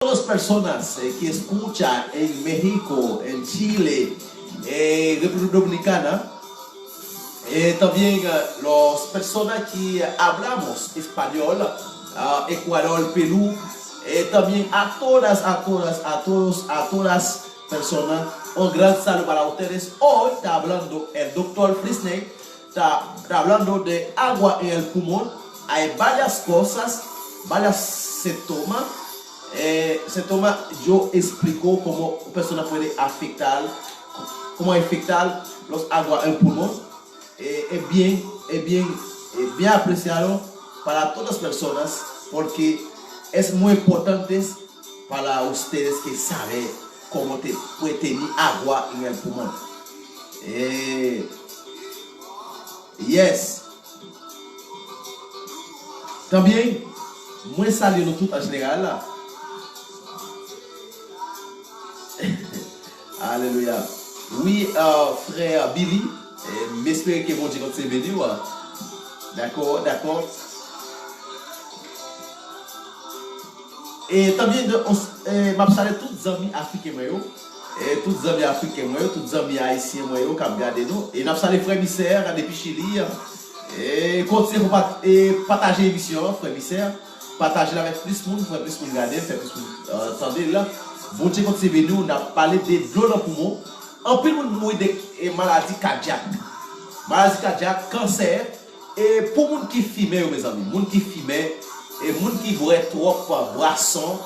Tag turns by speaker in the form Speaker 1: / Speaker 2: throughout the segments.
Speaker 1: Todas las personas que escuchan en México, en Chile, República Dominicana, también las personas que hablamos español, Ecuador, Perú, también a todas personas, un gran saludo para ustedes. Hoy está hablando el doctor Frisney, está hablando de agua en el pulmón. Hay varias cosas, varios síntomas. Yo explico cómo una persona puede afectar los aguas en el pulmón. Es bien apreciado para todas las personas porque es muy importante para ustedes que saben cómo puede tener agua en el pulmón. Yes. También, muy saliendo tout en général. Alléluia. Oui, frère Billy, j'espère que mon Dieu continue de bénir. D'accord. Et también, je salue tous les amis africains, tous les amis africains, tous les amis haïtiens qui regardent nous. Et je salue frère Misère depuis Chili. Et continuez à partager l'émission, frère Misère. Partagez avec plus de monde, faire plus de monde regarder, faire plus de monde entendre là. Bon Dieu, quand c'est venu, on a parlé de l'eau dans le poumon. En plus, on mourit de maladies cardiaques. Maladie cardiaque, cancer. Et pour les gens qui fument, mes amis, les gens qui fument, et les gens qui boivent trop boissons,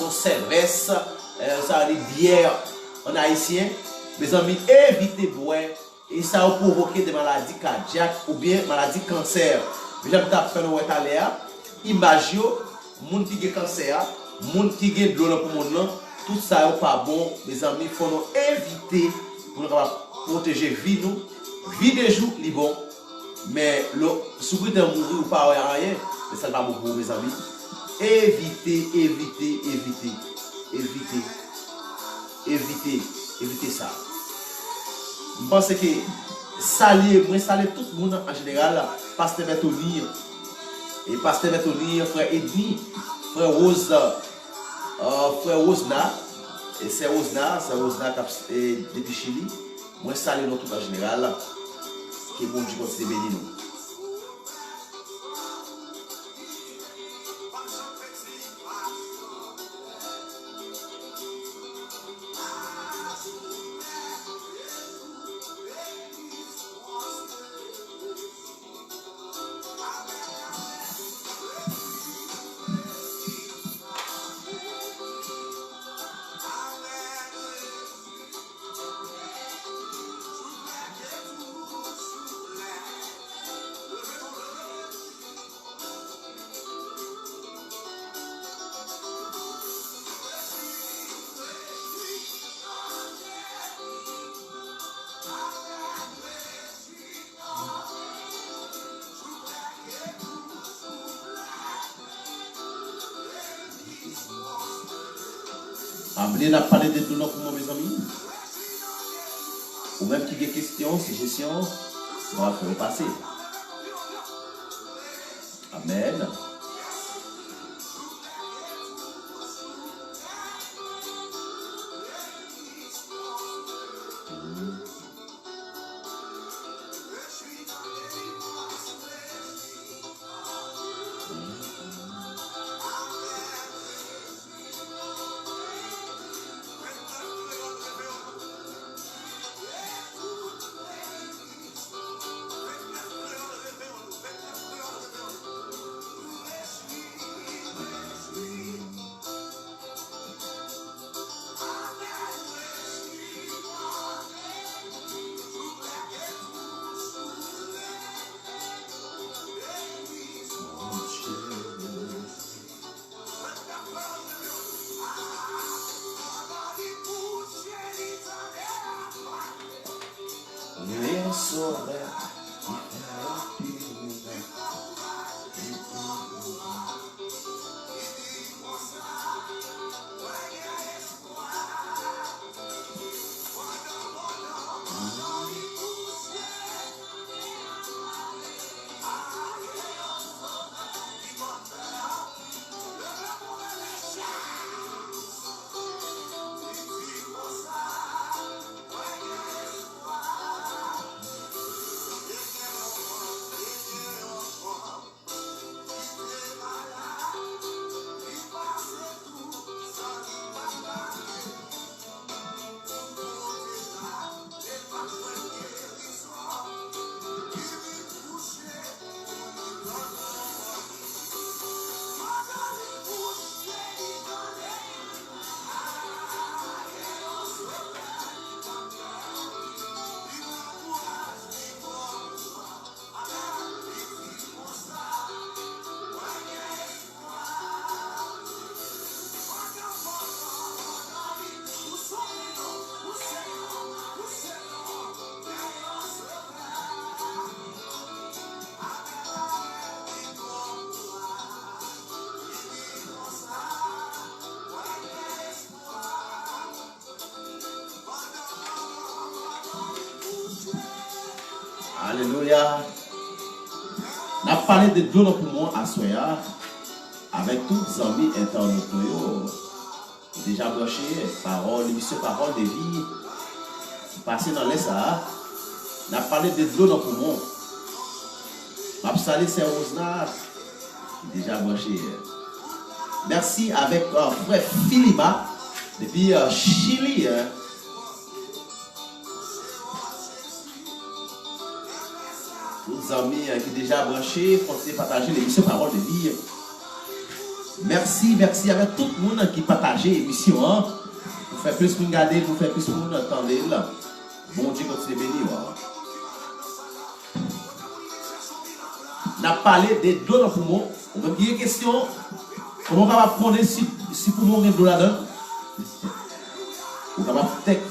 Speaker 1: cervelle, ça veut dire bière en haïtien, mes amis, évitez de boire. Et ça va provoquer des maladies cardiaques ou bien maladies cancer. J'aime faire le image, les gens qui ont cancer, les gens qui ont de l'eau dans le poumon, tout ça n'est pas bon. Mes amis, il faut nous éviter pour protéger la vie. Vie des jours, c'est bon. Mais si vous êtes mourir ou pas, rien, mais ça ne va pas beaucoup, mes amis. Évitez ça. Je pense que saluer tout le monde en général, Pasteur Bertoni, et Pasteur Bertoni, frère Edni, frère Rosna, et c'est Rosna depuis Chili. Moi, saluer tout en général, que bon Dieu continue de bénir nous. On a parlé de tout pour mes amis. Ou même qui a des questions, suggestions, on va faire passer. Amen. Alléluia. On a parlé de Dieu pour moi à Soya avec tous les amis internautes. Déjà branché, parole, l'émission Parole de vie. Passé dans les ça. On a parlé de Dieu pour moi. On a salé ces roses-là. Déjà branché. Merci avec frère Philima depuis Chili. Tous les amis qui déjà branchés, continuez à partager l'émission Parole de vie. Merci, merci avec tout le monde qui partage l'émission. Pour faire plus pour regarder, pour faire plus pour nous entendre. Bon Dieu, continue à bénir. On a parlé des dons pour moi. On va dire une question. Comment on va prendre si pour moi on est de là-dedans? On va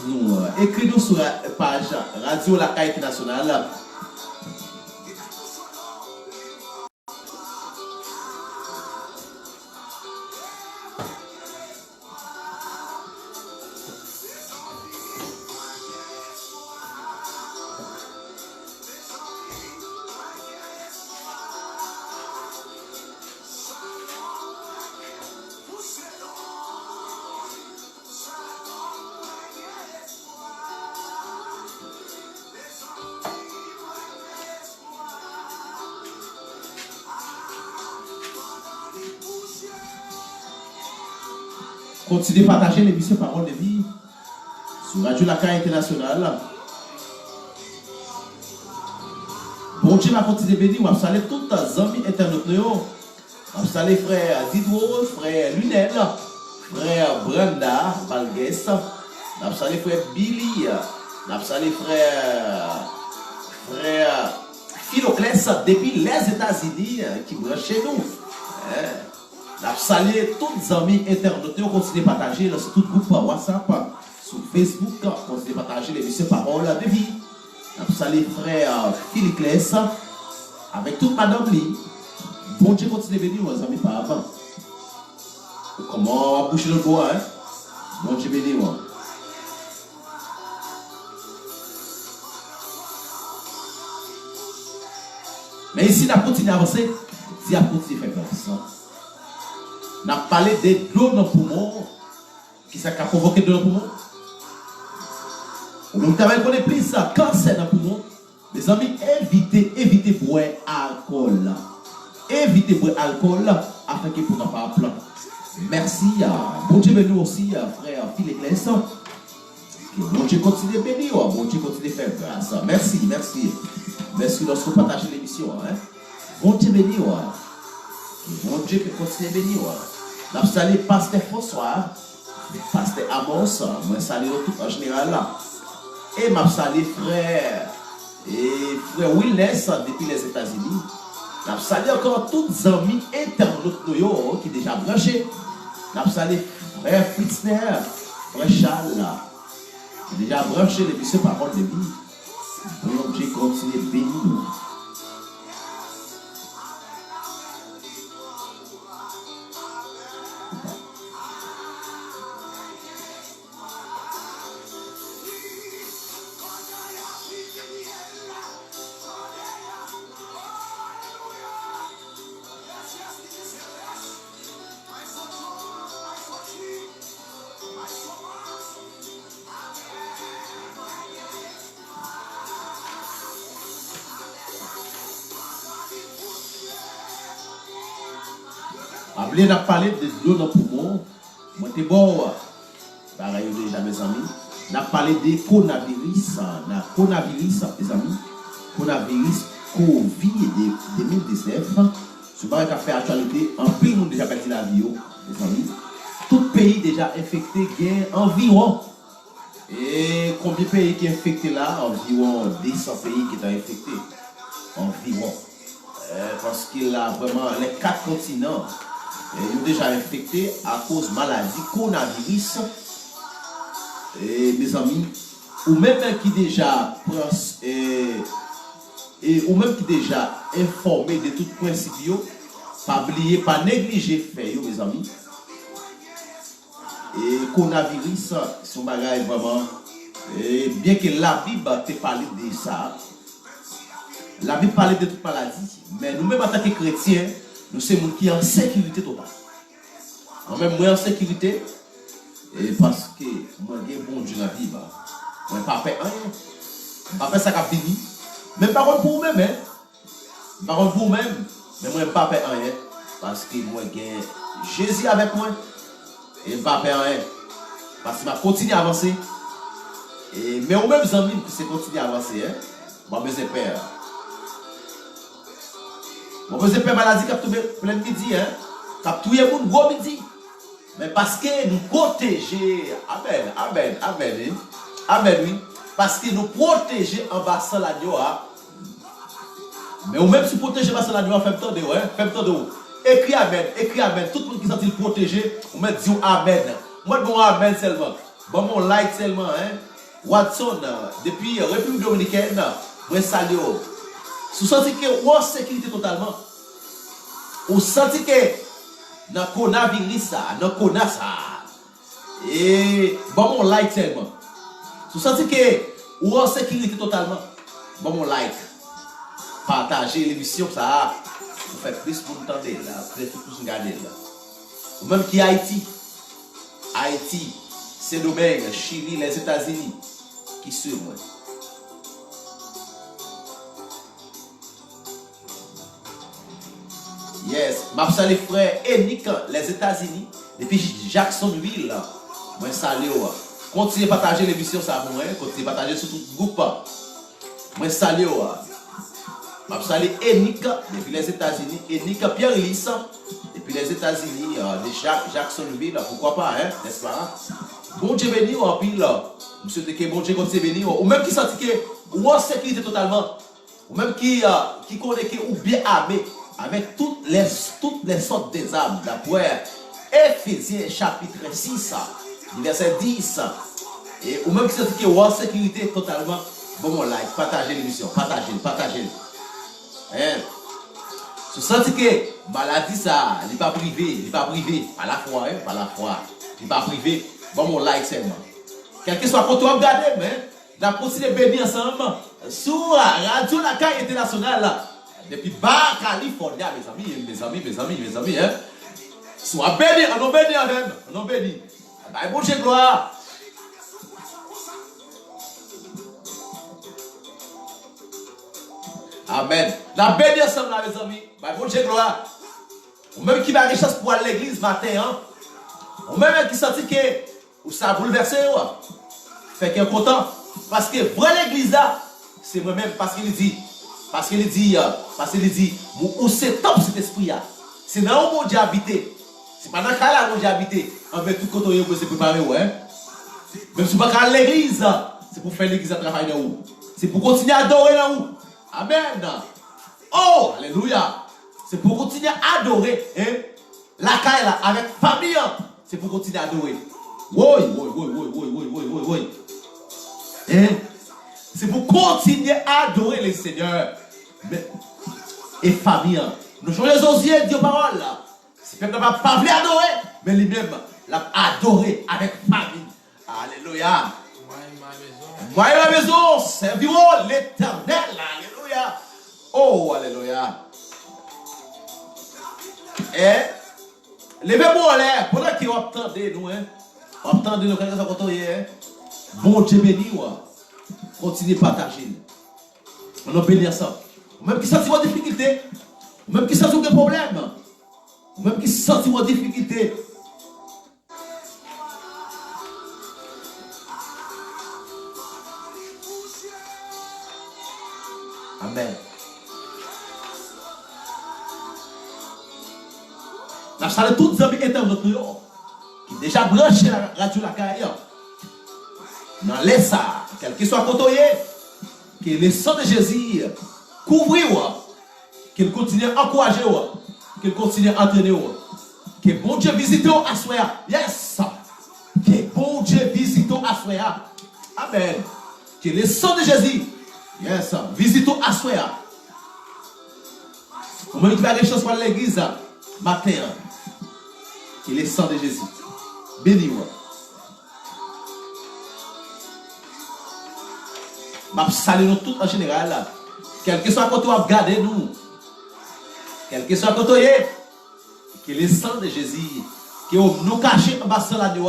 Speaker 1: nous écrire nous sur la page Radio La Caille Nationale. Continuez à partager l'émission Parole de vie sur Radio La Caille Internationale. Bon Dieu va continuer à bénir. On va saluer tous les amis internautes. On va saluer frère Didwo, frère Lunel, frère Brenda Valgues. On va saluer frère Billy. On va saluer frère Philoclès depuis les États-Unis qui branche chez nous. Je salue tous les amis internautes, continuez à partager sur tout groupe WhatsApp, sur Facebook, continuez à partager l'émission Parole de vie. Je salue frère Philippe Clès, avec toute madame Lee. Bon Dieu, continuez à venir, mes amis, par avant. Comment boucher le doigt, hein? Bon Dieu, béni, moi. Mais ici, on continue à avancer, si on continue à faire comme ça. On a parlé des douleurs dans le poumon. Qui ça a provoqué de dans le poumon? Vous connaissez plus ça, cancer dans le poumon. Les amis, évitez boire alcool. Évitez boire alcool afin que vous ne pas plan. Merci. Bon Dieu béni aussi, frère Philippe Clès. Bon Dieu continue à bénir. Bon Dieu continue à faire grâce. Merci, merci. Merci lorsque vous partagez l'émission. Bon Dieu béni. Bon Dieu continue à bénir. Je salue Pasteur François, Pasteur Amos, je salue tout en général. Et je salue frère Wilness depuis les États-Unis. Je salue encore tous les amis internautes qui sont déjà branchés. Je salue frère Fritzner, frère Charles, qui sont déjà branchés depuis ce Parole de vie. Bon Dieu continue à bénir. On a parlé de l'eau dans le poumon. Moi, c'est bon. Pareil, déjà, mes amis. On a parlé de coronavirus. Les amis. Coronavirus COVID-2019. Ce qui a fait actualité. En plus, le monde déjà perdu la vie, les amis. Tout pays déjà infecté, gain environ. Et combien de pays qui sont infectés là? Environ 200 pays qui sont infectés. Environ. Parce qu'il a vraiment les 4 continents. Ils sont déjà infectés à cause de maladie coronavirus. Et mes amis, ou même qui déjà informé de tout principe, pas oublier, pas négliger fait, mes amis. Et coronavirus, son bagage vraiment, bien que la Bible te parle de ça, La Bible parle de toute maladie, mais nous-mêmes en tant que chrétiens, nous sommes gens qui sont en sécurité totale. En même moi en sécurité, et parce que moi j'ai bon Dieu dans la vie, moi pas fait rien. Pas fait ça qui a fini. Même pas contre pour vous-même, hein. Pas contre pour vous-même, mais moi pas fait rien. Parce que moi j'ai Jésus avec moi. Et pas fait rien. Parce que je continue à avancer. Et, mais au même amis que c'est continuer à avancer, hein. Moi besoin père. Moi besoin père maladie qui a tombé plein midi, hein. Qui a tout le monde gros midi. Mais parce que nous protéger, amen, amen, amen, amen, oui. Parce que nous protéger en bas sans l'agneau, mais ou même si protéger en bas sans l'agneau, faites temps de vous, faites temps de vous. Écris amen, tout le monde qui s'est protégé, on met dit amen. Moi, bon amen seulement. Bon, mon like seulement, hein. Watson, depuis République Dominicaine, moi salue. Vous sentez que vous avez sécurité totalement. Vous sentez que dans le coronavirus, dans le corona, et bon, mon like seulement. Vous sentez que vous avez sécurité totalement. Bon, mon like. Partagez l'émission, ça. Vous faites plus pour nous tenter là, plus pour nous regarder là. Ou même qui Haïti. Haïti, Saint-Domingue, Chili, les États-Unis. Qui suivent moi. Yes, ma salue frère Enick, les États-Unis, depuis Jacksonville. Moi salue. Continuez à partager l'émission ça pour moi, continuez à partager sur tout le groupe. Moi salue. Ma salue Enick depuis les États-Unis, Enick Pierre-Lys depuis les États-Unis, de Jacksonville, pourquoi pas, hein, n'est-ce pas? Bon Dieu béni en pile. Monsieur que bon Dieu continue béni, ou même qui senti que ou en sécurité totalement, ou même qui connaît que ou bien armé avec toutes les sortes des armes, d'après Éphésiens chapitre 6, verset 10, et ou même qui senti que ou en sécurité totalement, bon mon like, partagez l'émission, partagez. Hein? Si vous sentez que maladie ça, il n'est pas privé, par la foi, hein, par la foi, il n'est pas privé, bon mon like seulement. Quel que soit quand on regarde, mais on a continué à bénir ensemble sur la Radio La Caille Internationale depuis Bas California, mes amis, hein. Soit béni, on a béni même, on a béni. Bon Dieu gloire. Amen. La béni ensemble, mes amis. Bon Dieu gloire. Ou même qui va richesse pour aller à l'église matin, hein. Ou même qui sentit que ou ça a bouleversé, fait qu'il est content. Parce que vrai l'église là, c'est moi-même, parce qu'il dit, où c'est top cet esprit là. C'est dans où mon Dieu habité. C'est pas dans le cas là où mon Dieu habité. Avec tout côté où c'est préparé, ouais. Même si vous pas à l'église, c'est pour faire l'église à travailler dans où. C'est pour continuer à adorer dans où. Amen. Oh, alléluia. C'est pour continuer à adorer, hein. La caille là, avec famille, c'est pour continuer à adorer. Oui. Hein? C'est pour continuer à adorer les seigneurs. Et famille, nous changeons les yeux, Dieu parole. C'est peut-être pas parler adorer, mais lui-même l'a adoré avec famille. Alléluia. Moi et ma maison serviront l'éternel. Alléluia. Oh, alléluia. Et levez-moi en l'air pendant qu'il attendez nous, hein. Attendez nous, quelqu'un hein. Bon Dieu béni, continuez à partager. On a béni ensemble. Même qui sentit vos difficultés, même qui sentit des problèmes, même qui sentit vos difficultés. Amen. Je salue tous les amis internes qui déjà branché la radio La Caille. Dans les ça, quel que soit côtoyé, que le sang de Jésus couvre, qu'il continue à encourager, qu'il continue à entraîner, que bon Dieu visite à soi. Yes! Que bon Dieu visite à soi. Amen. Que le sang de Jésus, yes, visite à soi. Au moment où tu as des choses pour l'église, matin, que le sang de Jésus, bénis-moi. Je salue nous tous en général. quel que soit quand on a gardé nous, quel que soit quand on est, que le sang de Jésus, que nous cachons en bas de la nuit,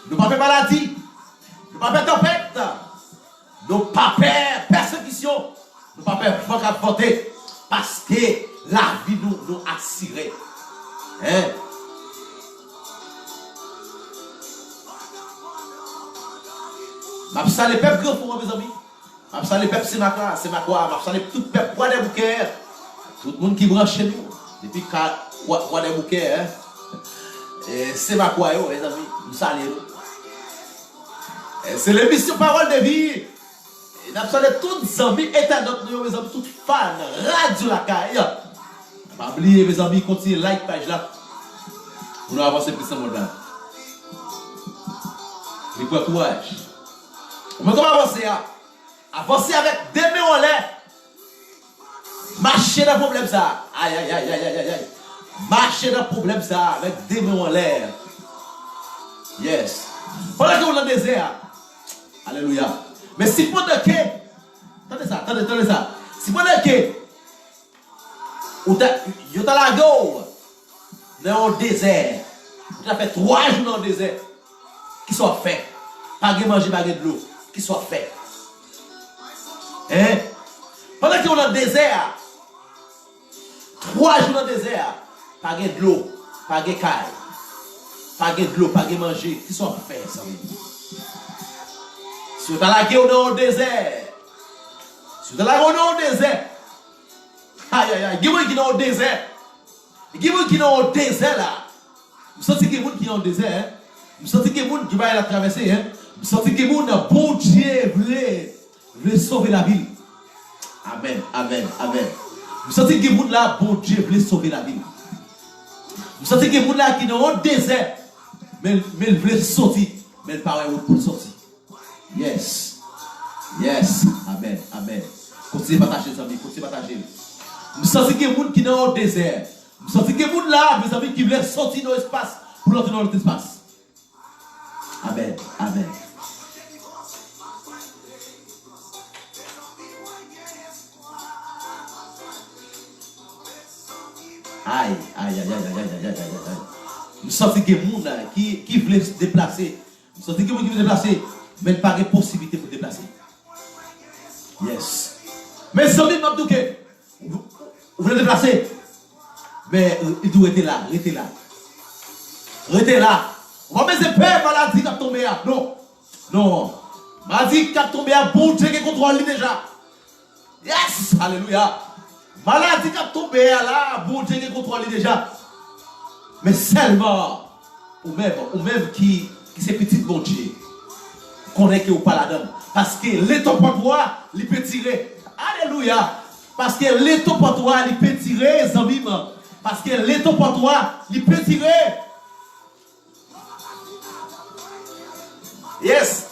Speaker 1: nous pas faire maladie, nous pas faire tempête, nous pas faire persécution, nous pas faire voter, parce que la vie nous attire. Hein? Je salue le peuple grand pour mes amis. Je salue le peuple c'est ma quoi. Je salue tout le peuple roi des bouquets. Tout le monde qui branche chez nous. Depuis roi des bouquets. C'est ma quoi, mes amis. Nous saluons. C'est l'émission Parole de vie. Nous saluons tous les amis internautes, mes amis, tous fans, Radio La Caille. Pas oublier, mes amis, continuez like page là. Pour nous avancer plus en mode là. Mais quoi, courage. On va avancer. Avancer avec des mains en l'air. Marcher dans le problème ça. Aïe, aïe, aïe, aïe, aïe, aïe. Marcher dans le problème ça avec des mains en l'air. Yes. Pendant que vous êtes dans le désert. Alléluia. Mais si pendant que. Attendez ça. Si pendant que. Vous êtes dans la go. Dans le désert. Vous avez fait 3 jours dans le désert. Qui soit fait. Pas de manger, pas de l'eau. Qui soit fait. Hein? Pendant que vous êtes dans le désert. 3 jours dans le désert. Pas de l'eau. Pas de caille. Pas de l'eau. Pas de manger. Qui soit fait. Ça veut dire. Si vous êtes dans la guerre dans le désert. Si vous êtes dans le désert. Aïe, aïe, aïe. Il y a qui dans le désert. Il y a qui dans le désert là. Vous sentez qu'il y a qui dans le désert. Vous sentez qu'il y a qui va la traverser. Vous sentez qu'il y a bon Dieu veut sauver la ville. Amen, amen, amen. Vous sentez qu'il y a là, bon Dieu veut sauver la ville. Vous sentez qu'il y a là qui dans le désert. Mais il veut sortir. Mais il ne parle pas pour sortir. Yes. Yes. Amen. Amen. Continuez à partager, les amis. Continuez à partager. Vous sentez qu'il y a des gens qui sont dans le désert. Vous sentez qu'il y a des gens là, mes amis, qui veulent sortir dans l'espace pour entrer dans l'autre espace. Amen. Amen. Aïe, aïe, aïe, aïe, aïe, aïe, aïe, aïe, aïe. Vous sentez qu'il y a des gens qui veulent se déplacer. Vous sentez qu'il y a des gens qui veulent se déplacer. Mais pas de possibilité pour déplacer. Yes. Mais si vous voulez déplacer, mais il doit être là, restez là. Restez là. On va mettre peur, maladie qui a tombé là. Non. Non. Maladie qui a tombé là, bon Dieu qui contrôle déjà. Yes. Alléluia. Maladie qui a tombé là, bon Dieu qui contrôle déjà. Mais seulement, ou même qui c'est petit bon Dieu. Connaît que vous pas là-dedans. Parce que l'étopotoir, il peut tirer. Alléluia. Parce que l'étopotoir, il peut tirer, zambim. Parce que l'étopotoir, il peut tirer. Yes.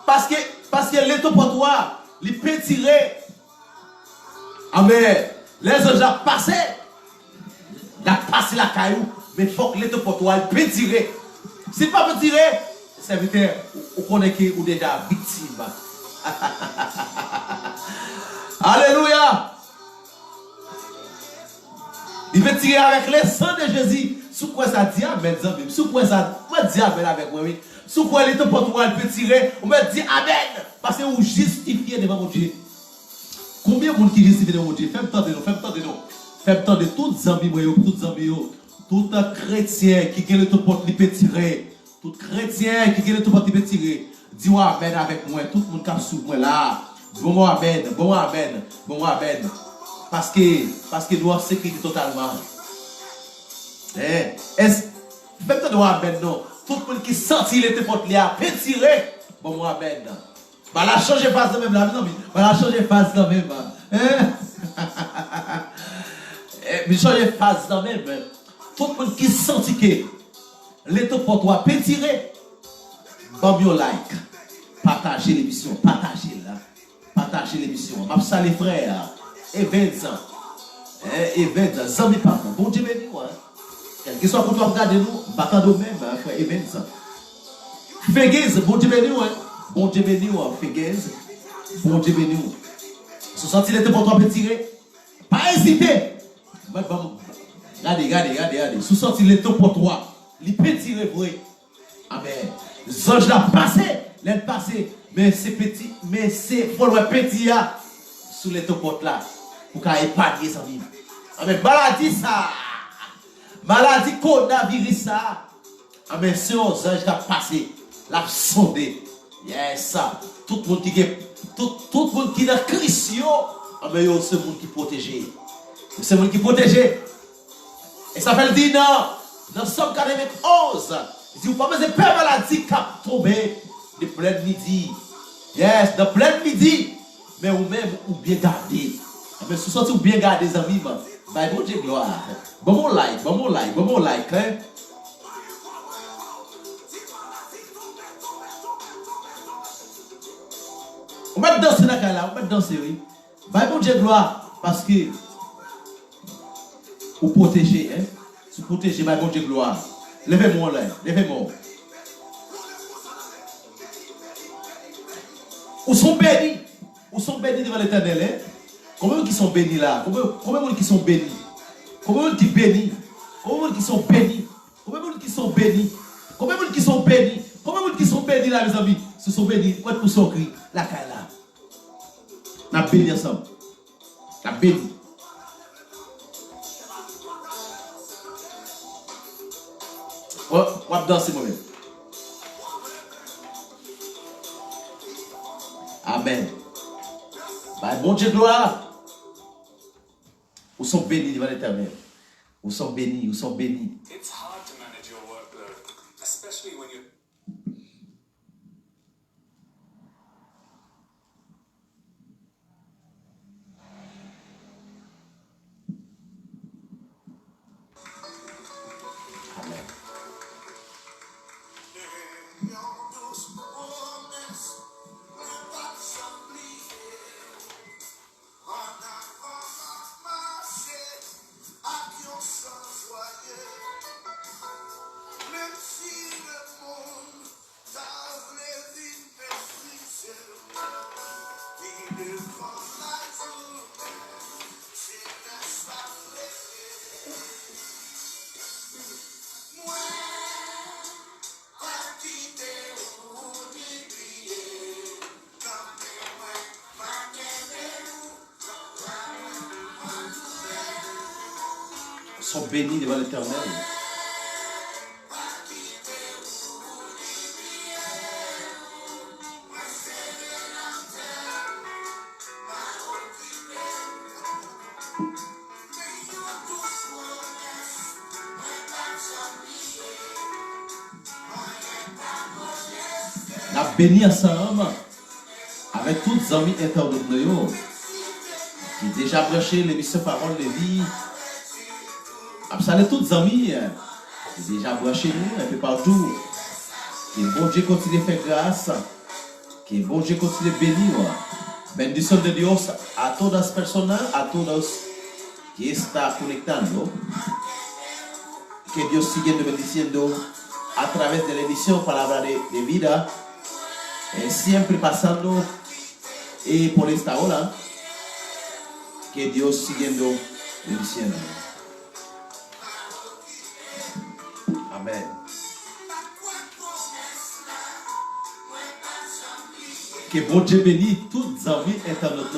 Speaker 1: Parce que l'étopotoir, il peut tirer. Amen. Les autres ont passé. Il a passé la caillou. Mais il faut que l'étopotoir, il peut tirer. S'il ne peut pas tirer, serviteur, vous connaissez ou déjà victime. Alléluia. Il veut tirer avec le sang de Jésus. Sous quoi ça dit amen, sous quoi ça dit amen avec moi, oui. Sous quoi il est pour toi, il peut tirer, on me dit amen. Parce que vous justifiez devant mon Dieu. Combien de monde qui justifie devant mon Dieu? Faites temps de nous, faites temps de nous. Faites temps de toutes les amis, toutes les amis, tout chrétien qui gagne le porte, il peut tirer. Tout chrétien qui gagne le porte, il peut tirer. Dis-moi amen avec moi, tout le monde qui est sous moi là. Bon amen, bon amen, bon amen. Parce que nous avons sécurité totalement. Est-ce que nous avons amen non? Tout le monde qui sentit les portes là, peut tirer. Bon amen. Bah la changer phase de même là, mes amis. Bah la changer phase de même. Mais changer phase de même. Tout le monde qui sentit que l'état pour toi peut tirer. Bon your like. Partagez l'émission, partagez-la. Partagez l'émission. Je salue les frères. Events. Events. Zami papa. Bon Dieu béni. Quel que soit quand on regarde nous, battant de même, frère Events. Fégez, bon Dieu béni. Bon Dieu béni, Fégez. Bon Dieu béni. Sous sorti les pour toi tirer. Pas hésiter. Regardez. Sous sorti les pour toi. Il peut tirer vrai. Amen. Les anges l'ont passé. Mais c'est petit, mais c'est pour le petit sous les portes là. Pour qu'à épargner sa vie. Amen. Maladie coronavirus ça. Amen. C'est aux anges qui ont passé. L'a sondé. Yes, ça. Tout le monde qui est dans Christ, amen, c'est le monde qui protège. C'est le monde qui protège. Et ça fait le dire dans Somme 91. Il dit, vous ne pouvez pas peur maladie qui a tombé de plein midi. Yes, de plein midi. Mais vous-même, vous bien gardé. Mais si vous sortez, vous bien gardé, les amis. Bah, bon Dieu, gloire. Bon like. Hein? On va danser dans là, on va danser, oui. Bah, bon Dieu, gloire. Parce que vous protégez, hein. Vous protégez, bah, bon Dieu, gloire. Levez-moi là, levez-moi. Où sont bénis devant l'Éternel, hein? Combien qui sont bénis là? Combien de gens qui sont bénis? Combien de gens qui bénis? Combien de gens qui sont bénis? Combien de gens qui sont bénis? Combien de gens qui sont bénis? Combien de gens qui sont bénis là, mes amis? Ce sont bénis. Où est-ce que sont cri? La caille là. On a béni ensemble. On a béni. On va danser moi-même. Amen. Bah, bon Dieu, gloire. Vous sont bénis devant l'Éternel. Vous sont bénis, vous sont bénis.
Speaker 2: It's hard to manage your workload, especially when you
Speaker 1: sont bénis devant l'Éternel. La béni ensemble avec tous les amis internautes qui déjà branché l'émission Parole de vie. Salut tous les amis qui déjà branché nous un peu partout. Que bon Dieu continue de faire grâce. Que bon Dieu continue de bénir. Bendición de Dios a todas las personas, a todos que está conectando. Que Dios sigue bendiciendo a través de la emisión Palabra de Vida. Siempre pasando por esta hora. Que Dios siguiendo bendiciendo. Amen. Que bon Dieu bénisse toutes les amis internautes.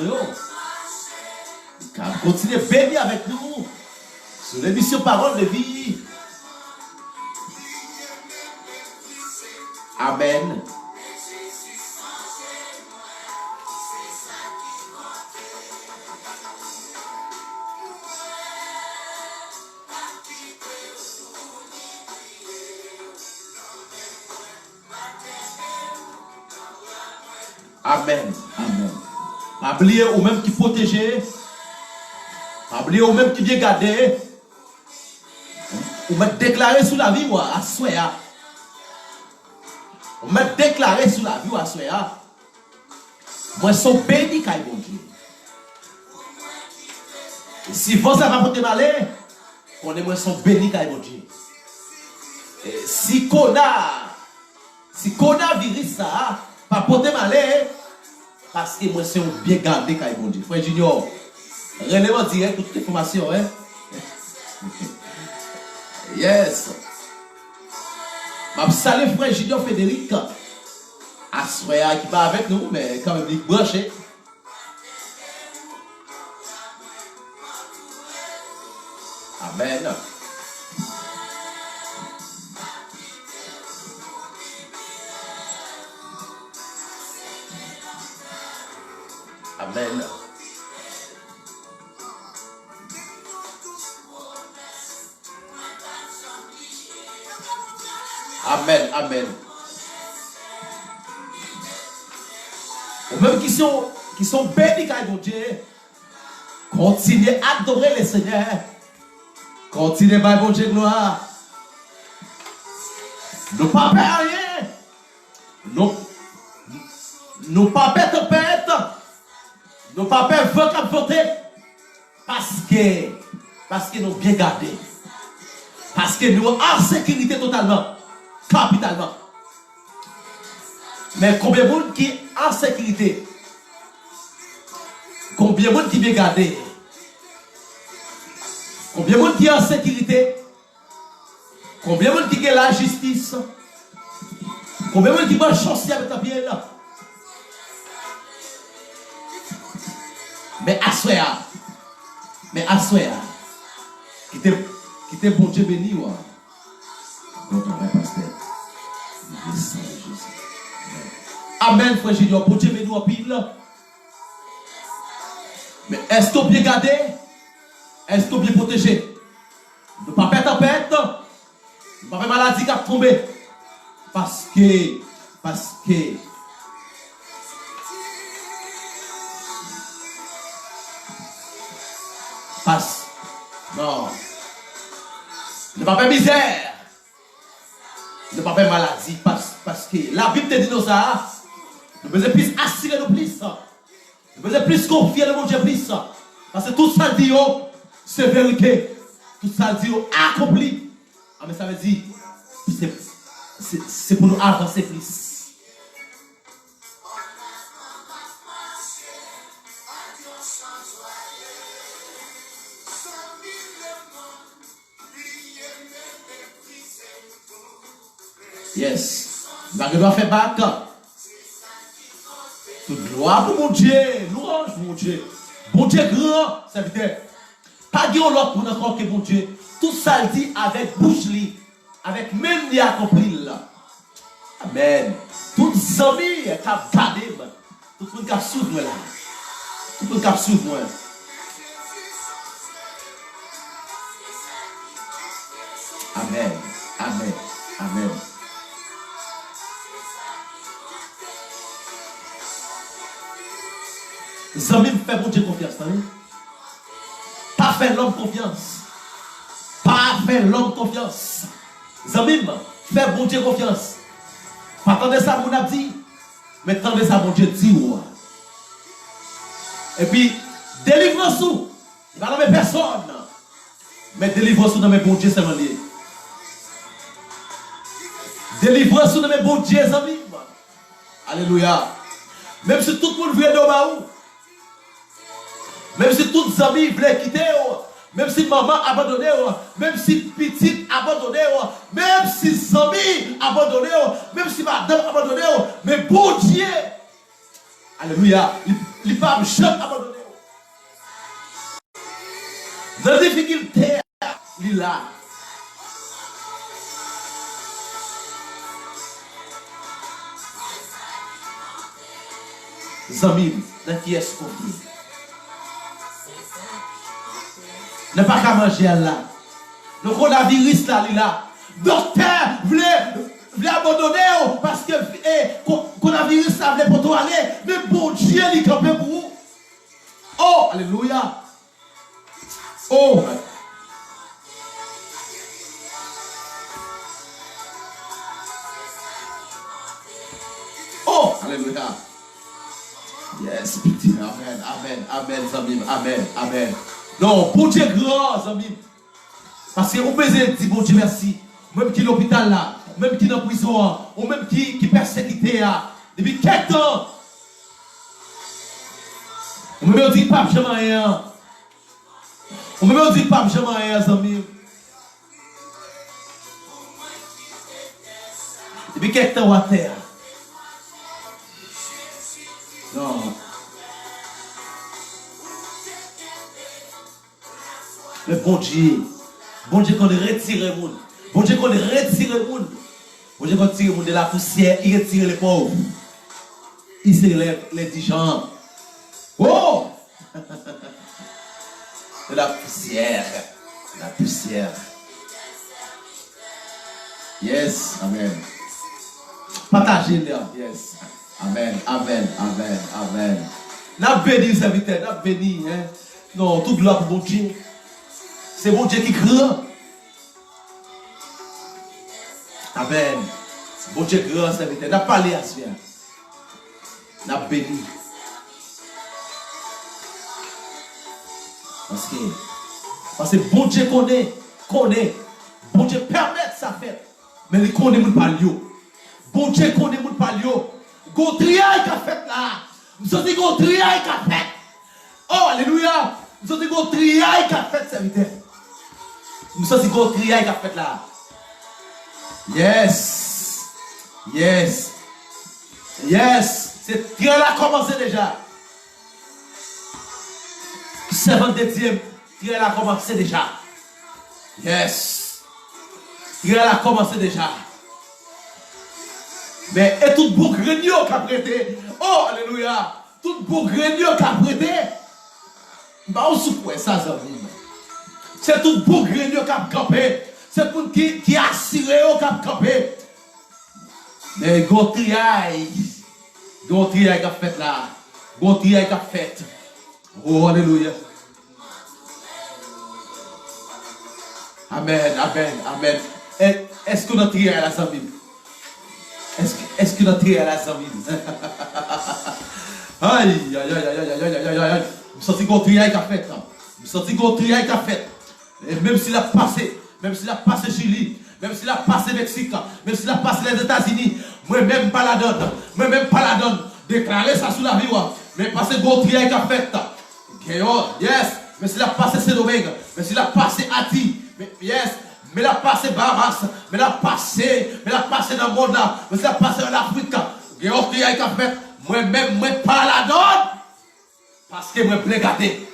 Speaker 1: Continuez à bénir avec nous sur l'émission Parole de vie. Amen. Amen. Amen. Oubliez ou même qui protéger. Oubliez ou même qui bien garder. Ou me déclarer sous la vie ou à souhait. Ou me déclarer sous la vie ou à souhait. Moi, je suis béni quand bon Dieu. Et si vous avez rapporté malheur, on est moi, je suis béni quand bon Dieu. Et si coronavirus ça, pas porter malheur, Parce que moi, c'est un bien gardé quand bon Dieu. Frère Junior, relève direct pour toute information, hein? Yes. Je salue frère Junior Frédéric. Assoya qui va avec nous, mais quand même, il branché. Amen. Amen. Amen. Amen. Même qui sont bénis quand ils vont Dieu, continuez à adorer le Seigneur. Continuez à bon Dieu gloire. Ne pas perdre rien. Ne pas perdre tempête. Ne pas perdre vent à voter. Parce que nous bien gardés. Parce que nous en sécurité totalement. Capitalement. Mais combien de monde qui est en sécurité? Combien de monde qui bien gardé? Combien de monde qui est en sécurité? Combien de monde qui a la justice? Combien de monde qui va chancer avec ta pied là? Mais assoya, qui t'est bon Dieu béni, ouais. Notre vrai pasteur, le sang de Jésus. Amen, frère Junior, bon Dieu béni en pile. Mais est-ce qu'on bien gardé? Est-ce qu'on bien protégé? Ne pas perdre tempête, ne pas faire maladie qui a tombé. Parce que non. Ne pas faire misère. Ne pas faire maladie. Parce que la Bible te dit nous ça. Nous devons plus assurer nous plus. Nous devons plus confier le bon Dieu plus. Parce que tout ça dit, c'est vérité. Tout ça dit, accompli. Ah, mais ça veut dire, c'est pour nous avancer plus. Yes. Nous devons faire bac. Toute gloire pour mon Dieu. Louange pour mon Dieu. Bon Dieu grand, serviteur. Pas dire l'autre pour encore que bon Dieu. Tout ça le dit avec bouche li. Avec même li accompli là. Amen. Toutes les amis qui ont gardé. Tout le monde qui a souvenu là. Tout le monde qui a souvenu. Amen. Amen. Amen. Zami me fait bon Dieu confiance. Pas faire l'homme confiance. Pas faire l'homme confiance. Zami me fait bon Dieu confiance. Pas attendre ça mon a dit. Mais attendez ça mon Dieu dit. Et puis, délivrance sous. Il va nommer personne. Mais délivrance sous dans mes bon Dieu c'est lié. Délivrance sous dans mes bon Dieu zami. Alléluia. Même si tout le monde veut de Baou. Même si toutes les amis veulent quitter, même si maman abandonné, même si petite abandonné, même si les amis abandonné, même si madame abandonné, mais bon Dieu, alléluia, il ne peut jamais abandonner. Dans la difficulté, il est là. Amis, dans qui est-ce qu'on vit? Ne pas qu'à manger là. Le coronavirus là, il est là. Docteur voulait abandonner parce que le coronavirus là voulait pour toi aller. Mais bon Dieu, il est campé pour vous. Oh, alléluia. Oh. Oh, alléluia. Yes, petit. Amen, amen, amen, Zamim. Amen, amen. Non, bon Dieu grand, Zamim. Parce que vous pouvez dire, bon Dieu merci. Même qui est l'hôpital là, même qui est dans la prison, ou même qui est persécuté là, depuis quelques temps. On me dit pas jamais rien. On me dit pas jamais rien, amis. Et puis qu'est-ce que tu as à terre? Non. Le bon Dieu qu'on retire le monde. Bon Dieu qu'on retire le monde. Bon Dieu qu'on retire le monde de la poussière, il retire les pauvres. Il se lève les indigents. Oh! De la poussière. La poussière. Yes. Amen. Partagez-le. Yes. Amen. Amen. Amen. Amen. N'a béni, serviteur. N'a béni. Hein? Non, tout gloire pour bon Dieu. C'est bon Dieu qui grand. Amen. C'est bon Dieu grand, serviteur. N'a parlé à ce n'a béni. Parce que bon Dieu connaît. Bon Dieu permet ça fait. Mais il connaît mon palio. Bon Dieu connaît mon palio. Gotriaï qu'a fait là. Nous sommes dit Gotriaï qu'a fait. Oh, alléluia. Nous sommes dit Gotriaï qu'a fait, serviteur. Nous sommes dit Gotriaï qu'a fait là. Yes. Yes. Yes. C'est Dieu a commencé déjà. Servant de Dieu, Dieu a commencé déjà. Yes. Dieu a commencé déjà. Mais et tout beau grenier qui a prêté. Oh, alléluia. Tout beau grenier qui a prêté. Bah, on souffre ça, ça. C'est tout beau grenier qui a campé. C'est pour qui a assuré qui a campé. Mais Gotriaï. Gotriaï qui a fait là. Gotriaï qui a fait. Oh, alléluia. Amen, amen, amen. Est-ce que notre triaï a la zamine? Est-ce que notre triaï a la zamine? Aïe, aïe, aïe, aïe, aïe, aïe, aïe, aïe. Je me sens que Gotriaï qui a fait. Je me sens que Gotriaï qui a fait. Et même s'il a passé Chili, même s'il a passé Mexique, même s'il a passé les États-Unis, moi-même pas la donne. Moi-même pas la donne. Déclarer ça sous la vie. Mais parce que Gotriaï qui a fait. Yes. Mais s'il a passé Saint-Domingue, mais s'il a passé Haïti, yes. Mais il a passé Bahamas, mais il a passé dans le monde là, mais il a passé en Afrique. Gotriaï qui a fait. Moi-même, moi pas la donne. Parce que moi je garder.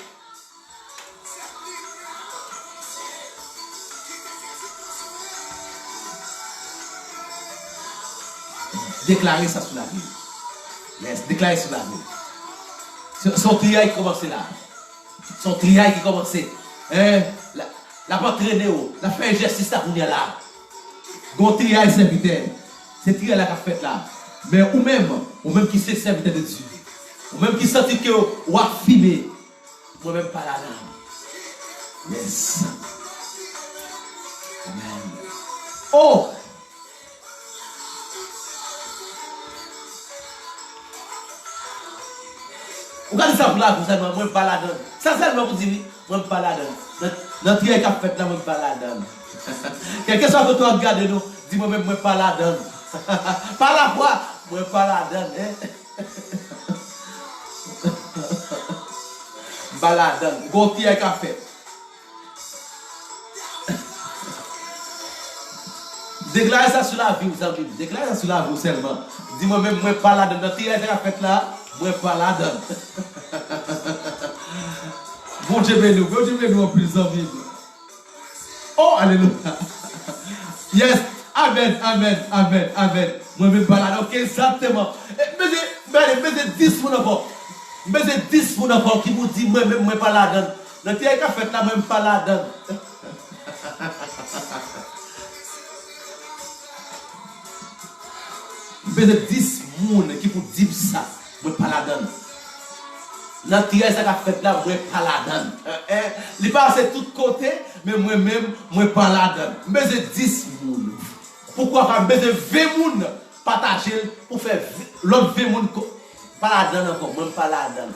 Speaker 1: Déclarer ça sur la vie. Yes, déclarer sur la vie. Son triail qui commence là. Son triail qui commence. La pas traîner, la fait exercice là pour là. Gon triail serviteur. C'est triail là qu'a fait là. Mais ou même qui c'est serviteur de Dieu. Ou même qui sentit que ou a filmé. Moi même pas là. Yes. Amen. Oh! Regardez ça pour là, vous savez, moi, je pas la donne. Ça, seulement vous dites, moi, je pas la donne. Notre trier qui a fait là, moi, je pas la donne. Quelque chose que tu regardes nous, dis-moi même, moi, je pas la donne. Pas la voix, moi, je pas la donne. Je pas la donne. Gros trier qui a fait. Déclarez ça sur la vie, vous savez. Déclarez ça sur la vie seulement. Dis-moi même, moi, je pas la donne. Notre trier qui a fait là, moi, je pas la donne. Bon Dieu bénis en plus en vie. Oh, alléluia. Yes, amen, amen, amen, amen. Moi, je pas la donne. Ok, exactement. Mais 10 pour n'importe. Mais 10 pour n'importe qui vous dit, moi, même, moi, pas la donne. Le tien qui a fait là, même pas la donne. Mais 10 personnes qui vous disent ça. Moi, pas la donne. Notre tirage ça a fait là, moi, pas la donne. Il passe de tous côtés, mais moi-même, moi, pas la donne. Mais c'est 10 personnes. Pourquoi pas? Mais c'est 20 personnes partager pour faire l'autre 20 personnes. Pas la donne encore, moi, pas la donne.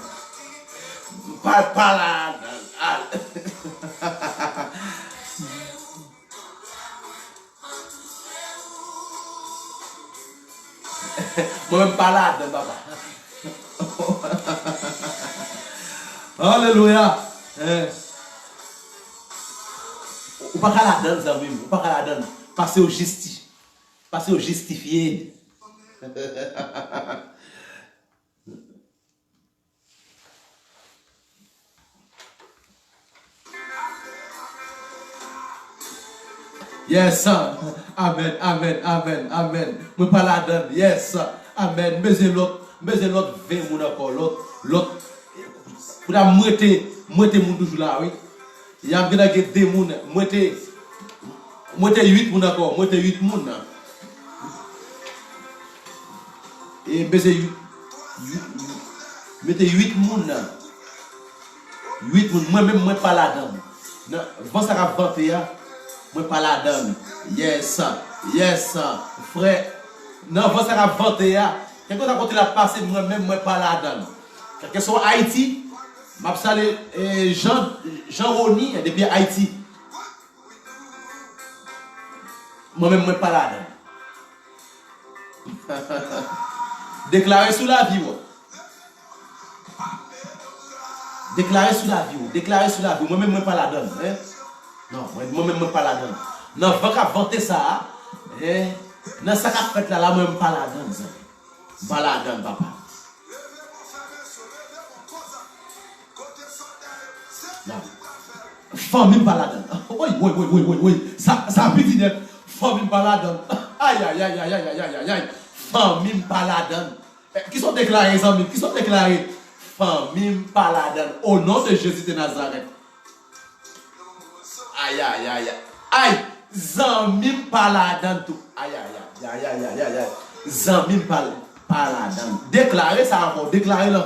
Speaker 1: Pas la donne. Moi-même pas la donne, papa. Alléluia. Ou pas qu'à la donne, ça même. Ou pas qu'à la donne. Passer au justice. Passer au justifié. Yes, sir. Amen, amen, amen, amen. Moi pas la donne. Yes, sir. Amen. Mais l'autre 20 moun encore, l'autre. Pour la moitié moun toujours là, oui. Il y a bien des moun, moitié 8 moun encore, moitié 8 moun. Et mettez 8 moun. 8 moun, moi-même, moi pas la donne. Non, vent ça va vanter, moi pas la donne. Yes, frère. Non, vent ça va vanter, quelque chose à côté la passer, moi-même, moi pas la donne. Quelque soit Haïti, m'a salé Jean Roni depuis Haïti. Moi-même, moi pas la donne. Déclarer sous la vie. Déclarer sous la vie. Déclarer sous la vie. Moi-même, moi pas la donne. Non, moi-même, moi pas la donne. Non, faut qu'à vanter ça. Non, ça qu'a fait là, moi-même pas la donne. Pas la donne, papa. Non. Famille pas la donne. Oui. Ça petit net. Famille pas la donne. Aïe. Famille pas la donne. Qui sont déclarés, les amis? Qui sont déclarés? Famille pas la donne. Au nom de Jésus de Nazareth. Aïe. Zamim pas la donne tout. Aïe. Zamim pas la donne. Déclarez ça encore. Déclarez-le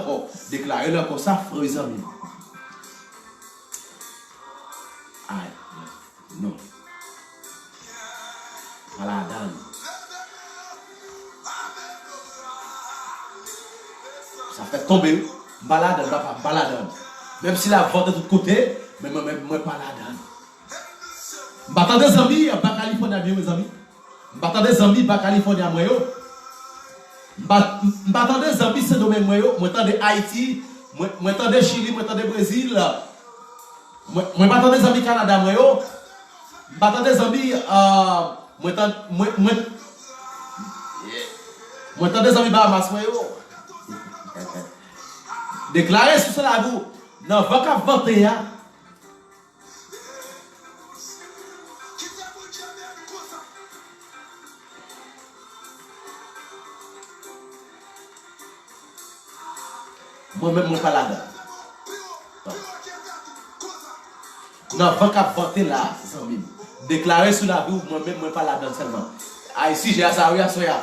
Speaker 1: encore. Ça, frère, zamim. Aïe. Non. Pas la donne. Ça fait tomber. Balade, papa, balade. Même si la vente de tous côtés, mais moi, balade. M'attends des amis, à Californie, mes amis. M'attends des amis, à Californie, moi. M'attends des amis, c'est domaine, moi. M'attends de Haïti, m'attends de Chili, m'attends de Brésil. M'attends des amis Canada, moi. M'attends des amis, m'attends des amis Bahamas, moi. Déclarez sur cela vous. Non, va qu'à vanter. Moi-même, moi pas là dedans. Non, va qu'à vanter là, Zambim. Déclarez sur la vie, moi-même, moi pas là dedans seulement. Ah, ici, j'ai ça, oui, à soya.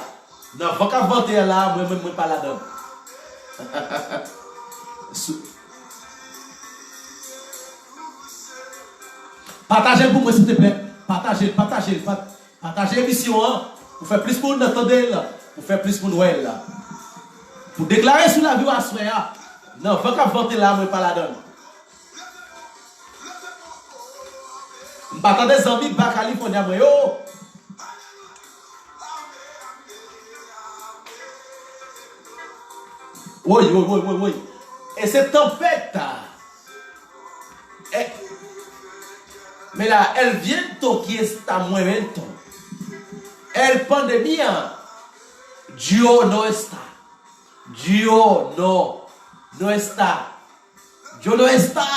Speaker 1: Non, va qu'à vanter là, moi-même, moi pas là dedans. Partagez pour moi s'il te plaît. Partagez l'émission. Pour faire plus pour nous entendre là. Pour faire plus pour nous là. Pour déclarer sur la vie à soya. Non, faut qu'à voter là, moi pas la donne. M'attendez des amis bas Californie moi yo. Oui. Et cette tempête, mais là, elle vient toquer esta momento. El pandemia, Dios no está. Dios no está. Dios no está.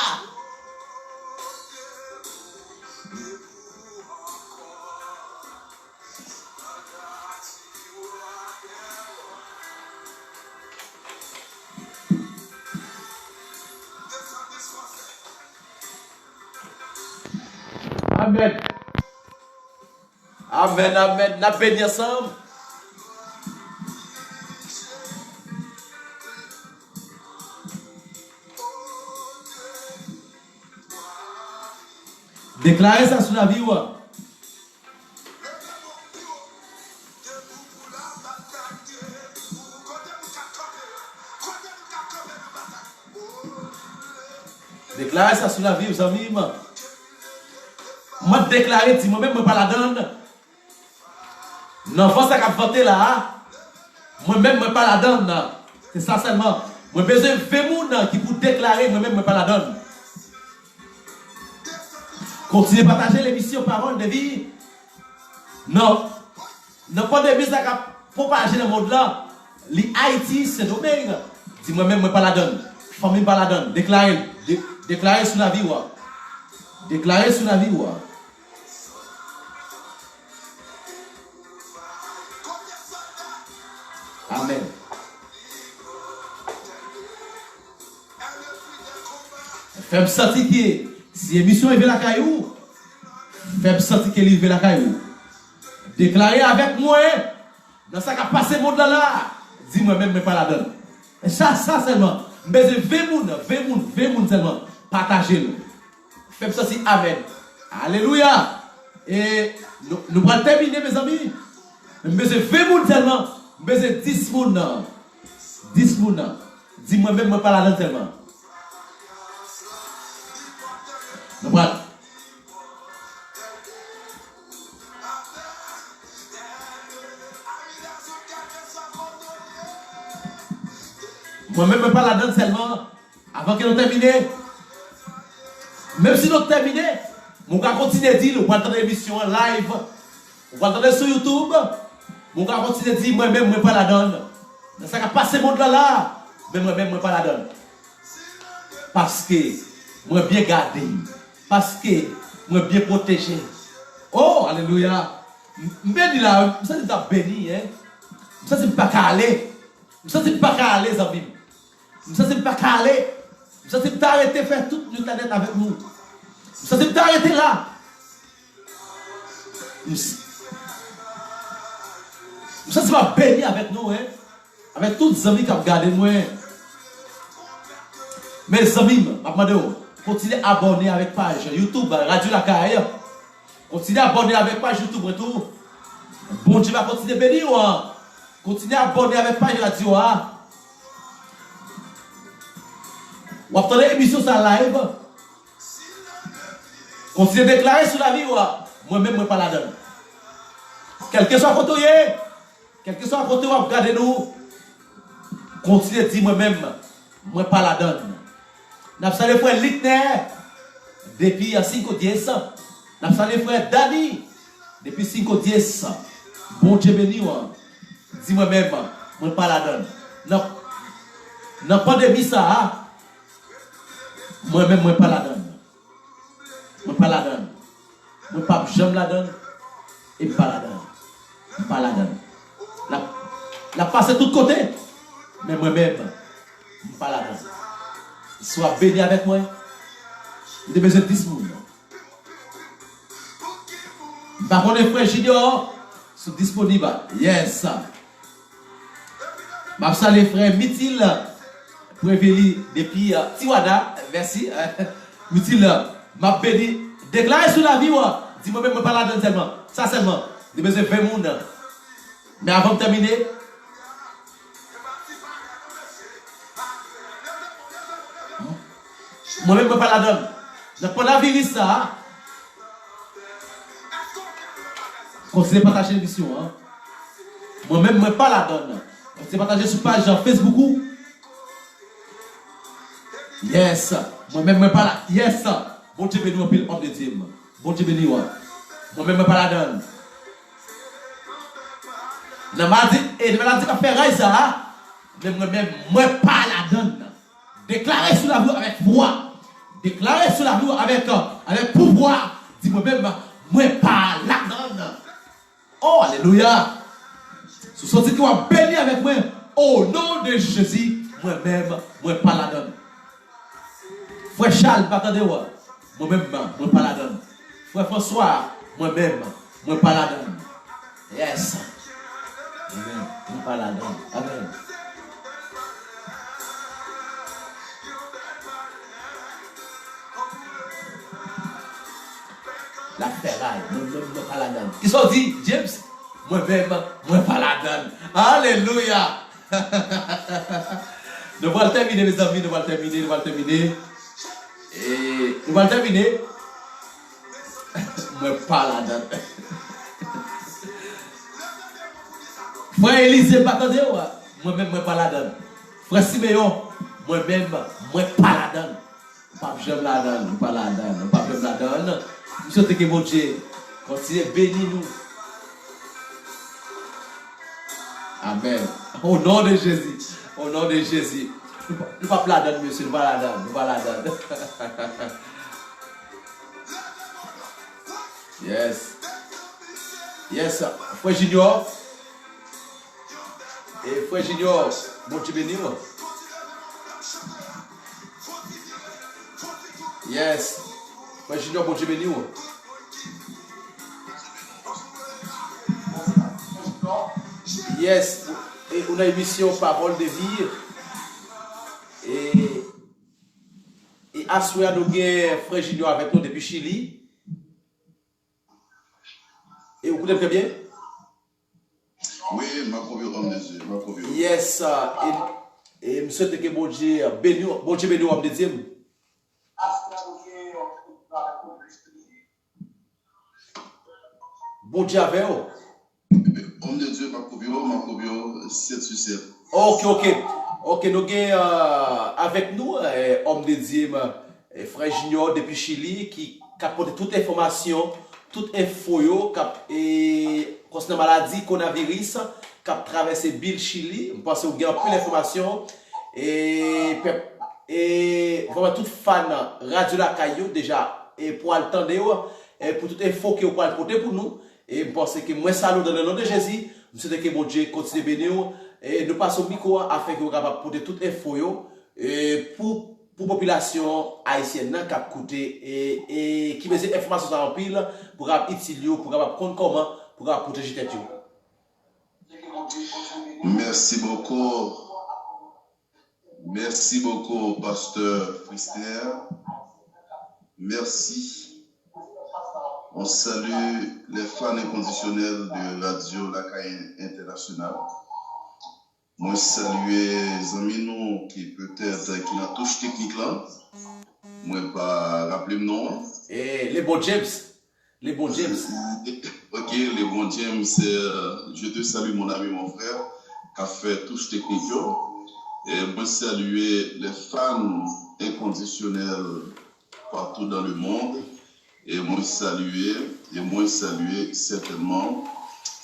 Speaker 1: Amen. N'a béni ensemble. Déclarez ça sur la vie. Déclarez ça sur la vie, aux amis. Moi, déclaré, dis moi-même, je ne pas la donne. Non, faut ça qu'a voté là. Moi-même, je ne pas la donne. C'est ça seulement. Moi besoin de 20 personnes qui pour déclarer moi-même moi pas la donne. Continuez à partager l'émission Parole de vie. Non. Non pas de mise à propager dans le monde là. Haïti, c'est domaine. Dis moi-même moi pas la donne. Famille pas la donne. Déclarer sur la vie ou. Déclarer sur la vie ou. Amen. Fais-moi sentir que si l'émission est la caillou, fais-moi sentir qu'elle est la caillou. Déclarez avec moi, dans ça qui a passé le monde là, dis-moi même, mais pas la donne. Et ça seulement. Mais 20 personnes seulement. Partagez-le. Fais-moi sentir Amen. Alléluia. Et nous allons terminer, mes amis. Mais 20 personnes seulement. Mais 10 personnes. 10 personnes. Dis-moi même, mais pas la donne seulement. Moi-même, je ne pas la donne seulement avant que nous terminions. Même si nous terminons, on va continuer à dire, on va attendre l'émission en live, on va attendre sur YouTube, on va continuer à dire, moi-même, je ne pas la donne. Dans ça qui a passé le monde là, mais moi-même, je ne pas la donne. Parce que moi bien gardé. Parce que moi bien protégé. Oh, alléluia. Béni là, ça c'est béni, hein. Ça c'est pas calé. Ça c'est pas calé, amis. Ça c'est pas calé. Ça c'est pas arrêter de faire toute notre planète avec nous. Ça c'est pas arrêter là. Ça c'est pas béni avec nous, hein. Avec tous les amis qui ont gardé moi. Mes amis, continuez à abonner avec page YouTube, Radio La Caille. Continuez à abonner avec page YouTube et tout. Bon Dieu va continuer à bénir. Continuez à abonner avec page radio. Vous attendez l'émission sur live. Continuez à déclarer sur la vie. Moi-même, je ne pas la donne. Quel que soit côté, quel que soit côté, regardez-nous. Continuez à dire moi-même, je ne pas la donne. Nous avons les frères Littner depuis 5 ou 10 ans. Nous avons les frères Dani depuis 5 ou 10 ans. Bon Dieu béni. Dis moi-même, je ne pas la donne. Non. Dans la pandémie, ça, moi-même, je ne pas la donne. Je ne pas la donne. Je ne pas jamais la donne. Et pas la donne. Je ne pas la donne. La passe de tous côtés. Mais moi-même, je ne pas la donne. Sois béni avec moi. Vous avez besoin de 10 personnes. Par contre, les frères Junior sont disponibles. Yes. Je salue les frères Mitil, Préveli depuis Tiwada. Merci. Mitil, m'a béni. Déclarez sur la vie. Dis-moi même, je ne pas la donne seulement. Ça seulement. Vous avez besoin de 20 personnes. Mais avant de terminer, moi-même, je ne pas la donne. Je prends la virus ça. Continuez à partager l'émission. Moi-même, je ne pas la donne. Continuez à partager sur page Facebook. Yes. Moi-même, je ne pas la. Yes. Bon Dieu béni, on peut l'homme de Dieu. Bon Dieu béni. Moi-même, je ne pas la donne. Je ne pas la donne. Mais moi-même, je ne pas la donne. Déclarez sur la vie avec foi. Déclarez sur la vie avec pouvoir. Dis-moi même, moi pas la donne. Oh, alléluia. Ce sont ceux qui vont bénir avec moi. Au nom de Jésus, moi-même, moi pas la donne. Frère Charles, attendez, moi-même, moi pas la donne. Frère François, moi-même, moi pas la donne. Yes. Amen. Moi pas la donne. Amen. La ferraille, moi-même, moi pas la donne. Qui sont dit, James, moi-même, moi pas la donne. Alléluia. Nous allons terminer, mes amis, nous allons terminer. Et nous allons terminer. Moi pas la donne. Frère Élisée, pas attendez, moi-même, moi pas la donne. Frère Siméon, moi-même, moi pas la donne. Pas j'aime la donne, pas la donne, pas j'aime la donne. Nous souhaitons que mon Dieu continue bénir nous. Amen. Au nom de Jésus. Au nom de Jésus. Nous pas la donne, monsieur, nous pas la donne, nous pas la donne. Yes. Yes, Frère Junior. Et Frère Junior, bon Dieu béni. Yes. Frère Junior, bon Dieu béni. Yes. Et on a une émission Parole de vie. Et à ce nous avons Frère Junior avec nous depuis Chili. Et vous écoutez très bien?
Speaker 3: Oui, ma conviction, homme de Dieu, ma conviction.
Speaker 1: Yes, et je souhaite que bon Dieu bénisse, homme de Dieu. Bon Dieu avec vous.
Speaker 3: Homme de Dieu, ma conviction, 7 sur 7.
Speaker 1: Ok, nous avons avec nous, homme de Dieu, Frère Junior depuis Chili, qui apporte toute information, toute info, concernant la maladie coronavirus, qui a traversé Bill Chili. Je pense que vous avez plus d'informations. Et vraiment, tout fan Radio La Caillou, déjà, et pour attendre, et pour toute info que vous pouvez apporter pour nous. Et je pense que moi, salut dans le nom de Jésus. Je souhaite que mon Dieu continue de bénir. Et nous passons au micro afin que vous puissiez apporter toute info pour la population haïtienne qui a écouté et qui besoin d'informations en pile pour utiliser, pour comprendre comment pour protéger tête.
Speaker 3: Merci beaucoup. Merci beaucoup, Pasteur Frister. Merci. On salue les fans inconditionnels de Radio La Caille Internationale. Moi, saluer les amis nous qui peut-être qui n'a touche technique là. Moi, pas rappeler le nom.
Speaker 1: Et les bons James. Les bons James.
Speaker 3: Ok, les bons James, je te salue mon ami, mon frère, qui a fait touche technique. Et moi, saluer les fans inconditionnels partout dans le monde. Et moi, saluer certainement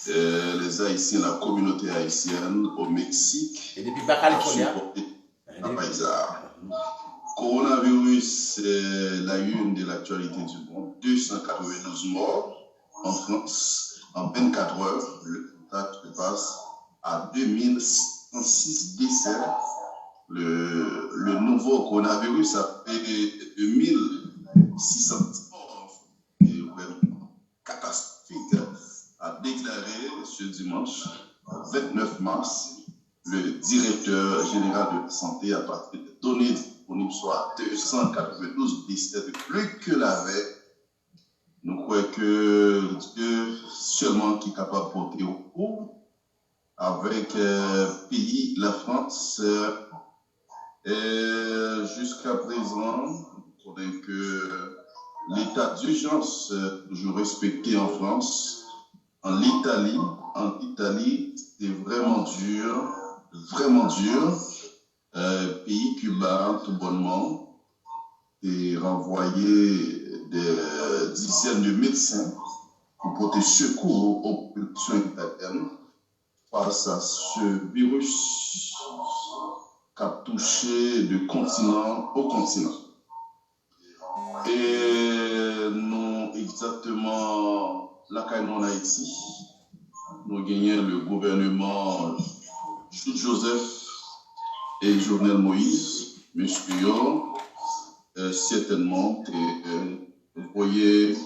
Speaker 3: les Haïtiens, la communauté haïtienne au Mexique.
Speaker 1: Et depuis Californie.
Speaker 3: Coronavirus, c'est la une de l'actualité du monde. 292 morts en France en 24 heures. Le contact passe à 2106 décès. Le nouveau coronavirus a fait 2600 morts. Et vraiment catastrophique, a déclaré ce dimanche 29 mars le directeur général de la santé à partir des données disponibles, soit 292 décès de plus que la veille. Nous croyons que Dieu seulement qui est capable de porter au cours avec pays, la France. Et jusqu'à présent, nous connaissons que l'état d'urgence est toujours respecté en France. En Italie, c'est vraiment dur. Pays Cuba, tout bonnement, et renvoyé des dizaines de médecins pour porter secours aux populations italiennes face à ce virus qui a touché de continent au continent. Et nous, exactement, la Caille en Haïti, nous gagnons le gouvernement Jules Joseph et Jovenel Moïse, monsieur, certainement, vous voyez,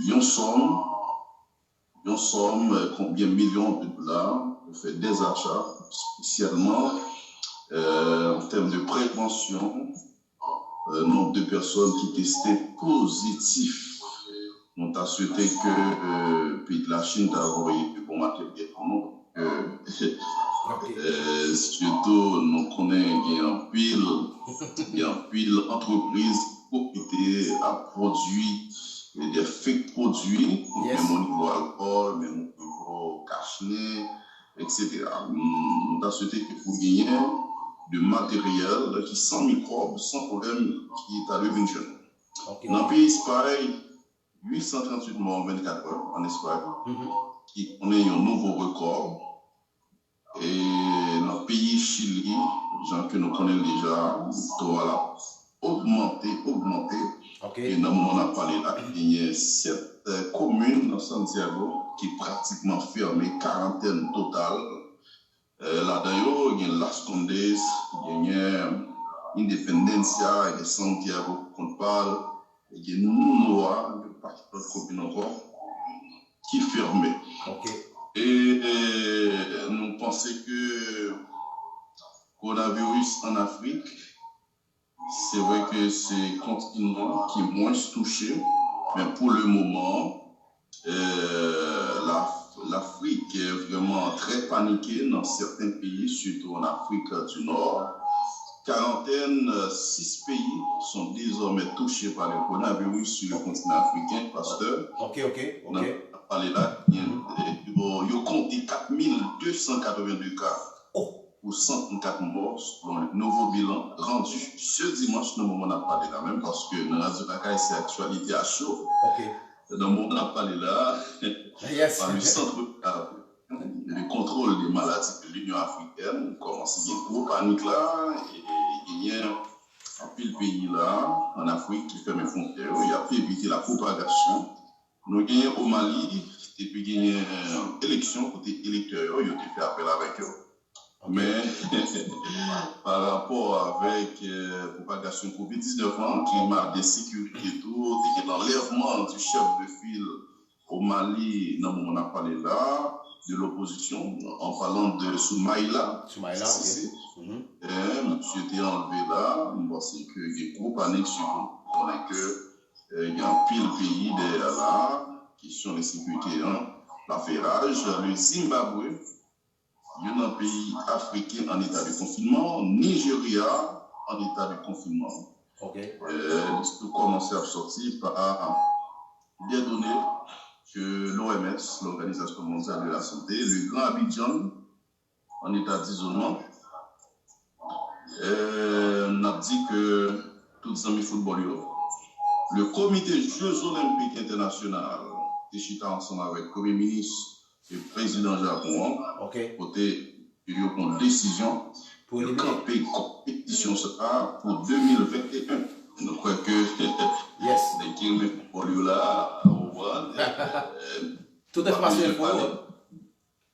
Speaker 3: une somme, combien de millions de dollars, on fait des achats, spécialement en termes de prévention, nombre de personnes qui testaient positifs. On a souhaité que puis la Chine a envoyé de bons matériels pour nous. Surtout, nous connaissons il y a un pile entreprise qui a produit des fake produits, même au niveau alcool, même au niveau cache-nez, etc. Nous avons souhaité que pour gagner de matériel qui sans microbes, sans problème, qui est allé venir.
Speaker 1: Okay.
Speaker 3: Dans le pays d'Espagne, 838 morts en 24 heures en Espagne, qui connaît un nouveau record. Et dans le pays Chili, gens que nous connaissons déjà, voilà, augmenté.
Speaker 1: Okay.
Speaker 3: Et dans le moment où on a parlé là, il y a 7 communes dans Santiago qui pratiquement fermées, quarantaine totale. Là-dedans, il y a Las Condes, il y a Independencia, il y a Santiago qu'on parle, il y a Nunoa, il y a pas d'autres communes encore, qui ferment.
Speaker 1: Okay.
Speaker 3: Et nous pensons que le coronavirus en Afrique, c'est vrai que c'est un continent qui est moins touché, mais pour le moment, l'Afrique est vraiment très paniquée dans certains pays, surtout en Afrique du Nord. Quarantaine, 6 pays sont désormais touchés par le coronavirus sur le continent africain, pasteur.
Speaker 1: Ok.
Speaker 3: On a parlé là, il y a compté 4282 cas pour 134 morts, selon le nouveau bilan rendu ce dimanche, dans le moment où on a parlé là même, parce que dans la Radio Kaka, c'est actualité à chaud. Dans le moment où on a parlé là, par le centre de contrôle des maladies de l'Union africaine, on commence à y avoir une gros panique là, et il y a un pile pays là, en Afrique, qui ferme les frontières, il a pu éviter la propagation. Nous avons au Mali, depuis qu'il y a une élection, côté électeur, il a fait appel avec eux. Mais par rapport avec la propagation Covid-19, climat d'insécurité et tout, l'enlèvement du chef de file au Mali, dans le moment où on a parlé là, de l'opposition, en parlant de Soumaïla. Monsieur était enlevé là, c'est qu'il y a une gros panique sur nous. On est que il y a un pile pays derrière là, question de sécurité, l'affairage, le Zimbabwe. Il y a un pays africain en état de confinement, Nigeria en état de confinement. Tout commencer à sortir par des données que l'OMS, l'Organisation mondiale de la santé, le Grand Abidjan en état d'isolement. On a dit que tous les amis footballeurs, le comité Jeux Olympiques International, est ensemble avec le Premier ministre et le président Japon, côté il y a une décision pour camper une compétition pour 2021. Nous croyons que les Kim footballeurs là,
Speaker 1: tout est facile pour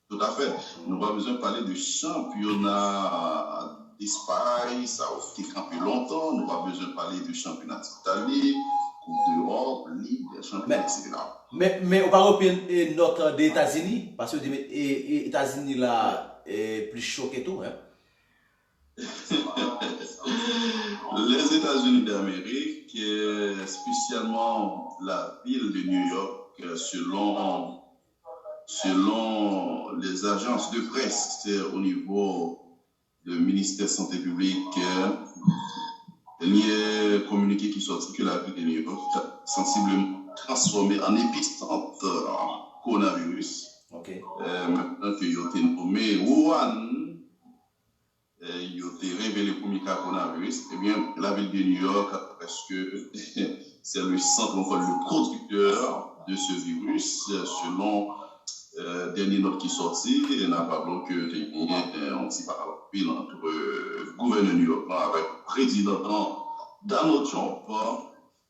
Speaker 3: Tout à fait. Nous n'avons pas besoin de parler de championnat d'Espagne, ça a été campé longtemps. Nous n'avons pas besoin de parler de championnat d'Italie, Coupe d'Europe, Ligue des championnats, etc.
Speaker 1: Mais on va reprendre notre des États-Unis, parce que les États-Unis là est plus chaud que tout.
Speaker 3: Les États-Unis d'Amérique, spécialement la ville de New York, selon les agences de presse, c'est au niveau du ministère de la Santé publique, il y a un communiqué qui sortit que la ville de New York est sensiblement transformée en épicentre coronavirus. Maintenant qu'il a été nommé Wuhan, il a été révélé pour le coronavirus, eh bien, la ville de New York, presque, c'est le centre, le producteur de ce virus, selon dernier note qui est sorti, il n'y a pas donc qu'il y a un petit parapluie entre le gouverneur New York avec le président Donald Trump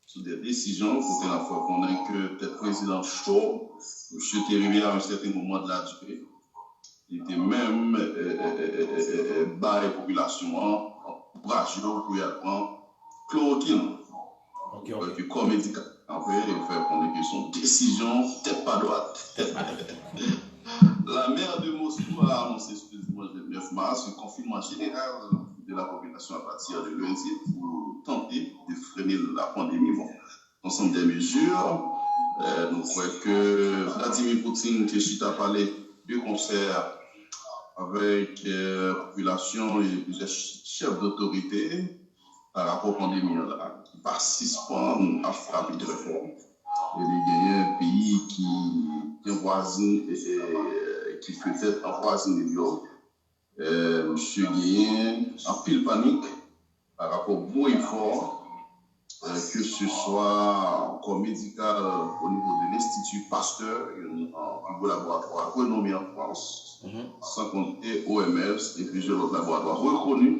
Speaker 3: sur des décisions pour la fois qu'on ait que le président chaud, monsieur est arrivé à un certain moment de la durée. Il était même bas la population encouragé pour y apprendre chloroquine. Comme médicament, après, il fait qu'on ait son décision tête pas droite. La maire de Moscou a annoncé ce dimanche 9 mars un confinement général de la population à partir de lundi pour tenter de freiner la pandémie. Bon, ensemble des mesures. Nous croyons que Vladimir Poutine, qui a parlé de concert avec la population et plusieurs chefs d'autorité par rapport à la pandémie là, qui participent à frapper de réformes. Et il y a un pays qui est voisin et qui peut être en voisin de New York. Monsieur Guéhin, en pile panique par rapport au bon effort, que ce soit comme médical au niveau de l'Institut Pasteur, un laboratoire renommé en France, sans compter OMS et plusieurs autres laboratoires reconnus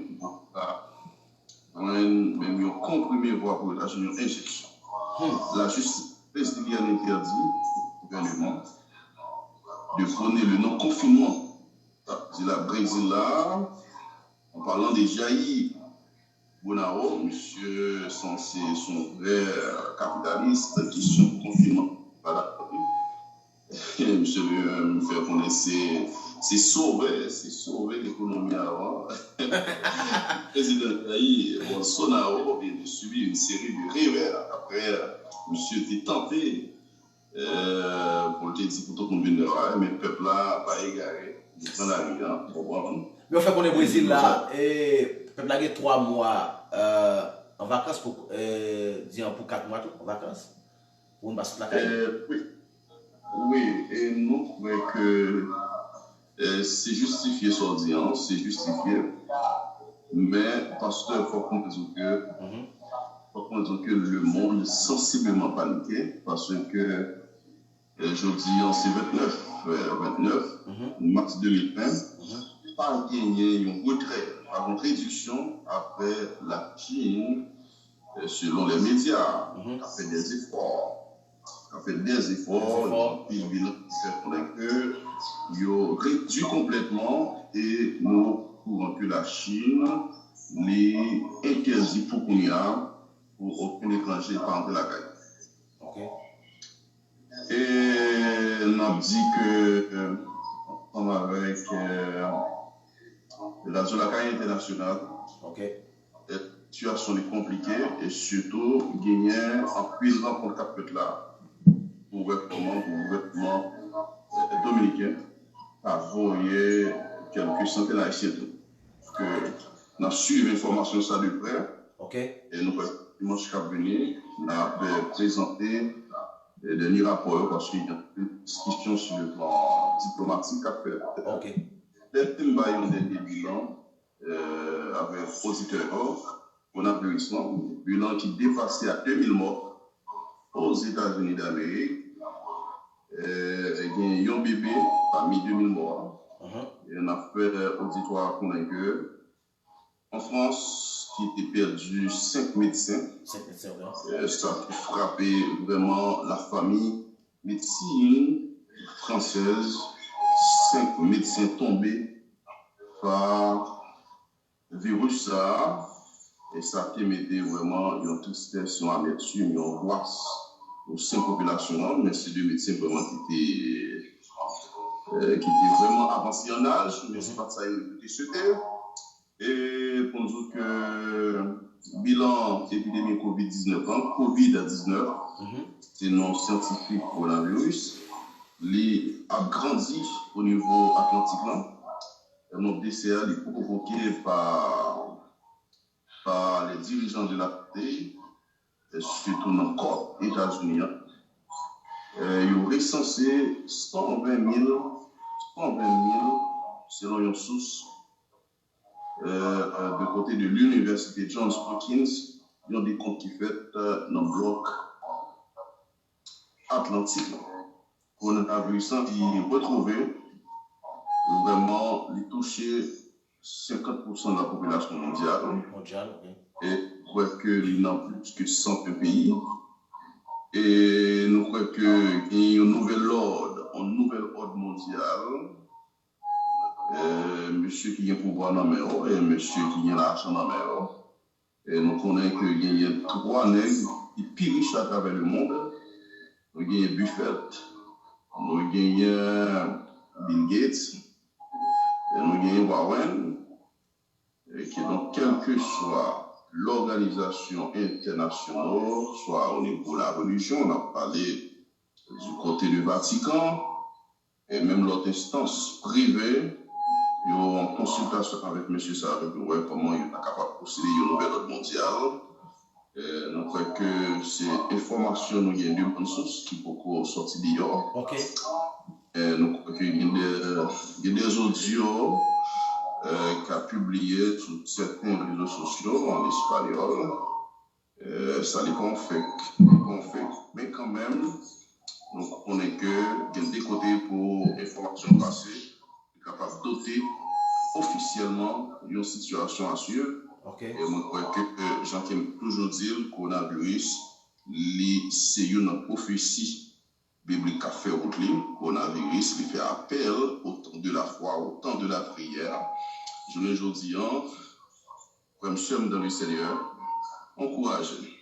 Speaker 3: même un comprimé voire pour la une injection. La justice brésilienne interdit au gouvernement de prôner le non-confinement. C'est la Brésil là, en parlant des Jair Bonao, monsieur censé son frère capitaliste, question de confinement. Voilà. Monsieur me fait connaître, c'est sauver l'économie avant. Le président Jair Bolsonaro vient de subir une série de revers. Après, monsieur était tenté pour le dire pour tout le monde, mais le peuple là pas égaré. Dans la rue, hein,
Speaker 1: mais on fait qu'on est au Brésil là, et le peuple a 3 mois en vacances pour 4 mois en vacances. Pour une basse la
Speaker 3: oui, et nous trouvons que c'est justifié sur l'audience, c'est justifié, mais parce qu'il faut comprendre que le monde est sensiblement paniqué, parce que je dis en c'est 29 mars 2020, pas gagné une retraite, par une réduction après la Chine, selon les médias, a fait des efforts. Puis il fait que ils ont réduit complètement et nous trouvons que la Chine les interdit pour qu'on y a pour aucun étranger par entrer la caille. Et on a dit que ensemble avec la zone internationale, la situation est compliquée et surtout gagner en puissant pour le cap là. Gouvernement dominicain a envoyé quelques centaines d'Haïtiens. Nous avons suivi l'information ça de près. Et nous, dimanche qui est venu, nous avons présenté les derniers rapports parce qu'il y a une discussion sur le plan diplomatique à faire. Les thèmes ont des bilans avec auditeur, on a vu un bilan qui dépassait à 2000 morts aux États-Unis d'Amérique. Il y a un bébé parmi 2000 morts. Et on a fait auditoire pour que en France, qui était perdu 5 médecins. Ça a frappé vraiment la famille médecine française. 5 médecins tombés par le virus ça. Et ça a mis vraiment une tristesse, une amertume, une angoisse au sein de la population, mais c'est deux médecins vraiment qui étaient vraiment avancés en âge, mais c'est pas ça qui était. Et pour nous dire que bilan épidémie COVID-19, COVID-19, c'est non scientifique pour la virus, il a grandi au niveau atlantique. Notre DCA est provoqué par les dirigeants de la pays, surtout dans le corps États-Unis. Ils ont recensé 120 000 selon une source de côté de l'université Johns Hopkins. Ils ont des comptes qui fait dans le bloc atlantique. Coronavirus qui retrouvé vraiment les toucher 50% de la population mondiale. Et nous croyons qu'il y a plus que 100 pays. Et nous croyons qu'il y a un nouvel ordre mondial. Monsieur qui a le pouvoir dans la mer et monsieur qui a l'argent dans la mer. Et nous connaissons qu'il y a 3 nègres qui périchent à travers le monde. Nous avons Buffett, nous avons Bill Gates, et nous avons Warren. Et que donc, quelle que soit l'organisation internationale, soit au niveau de la religion, on a parlé du côté du Vatican, et même l'autre instance privée, ils ont en consultation avec M. Sarah, comment il est capable de procéder à un nouvel ordre mondial. Nous croyons que ces informations, nous avons deux bonnes sources qui peuvent sortir dehors. Nous croyons qu'il y a des audios qui a publié sur certains réseaux sociaux en espagnol. Ça n'est pas un fake. Mais quand même, donc, on est que des côtés pour information passée, capable de doter officiellement d'une situation assurée.
Speaker 1: Okay.
Speaker 3: Et moi, je crois que j'entends toujours dire que le coronavirus, c'est une prophétie biblique a fait au le coronavirus, il fait appel au temps de la foi, au temps de la prière. Je le dis, comme je suis dans le Seigneur, encouragez.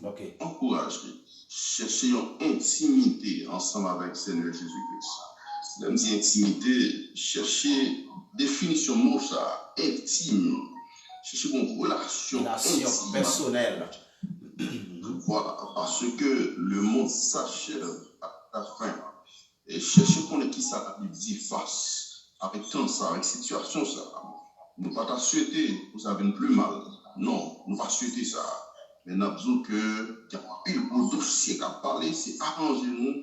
Speaker 1: Okay.
Speaker 3: Encouragez. Cherchez une intimité ensemble avec le Seigneur Jésus-Christ. Même si intimité, cherchez définition mot ça, intime. Cherchez une relation intime.
Speaker 1: Personnelle.
Speaker 3: Voilà, parce que le monde s'achève à la fin. Et cherchez qu'on ait qui ça la Bible dit face avec tant ça, avec situation ça. Nous pas souhaiter, vous avez plus mal. Non, nous pas souhaiter ça. Mais nous avons besoin que il y a un beau dossier qui a parlé, c'est arranger nous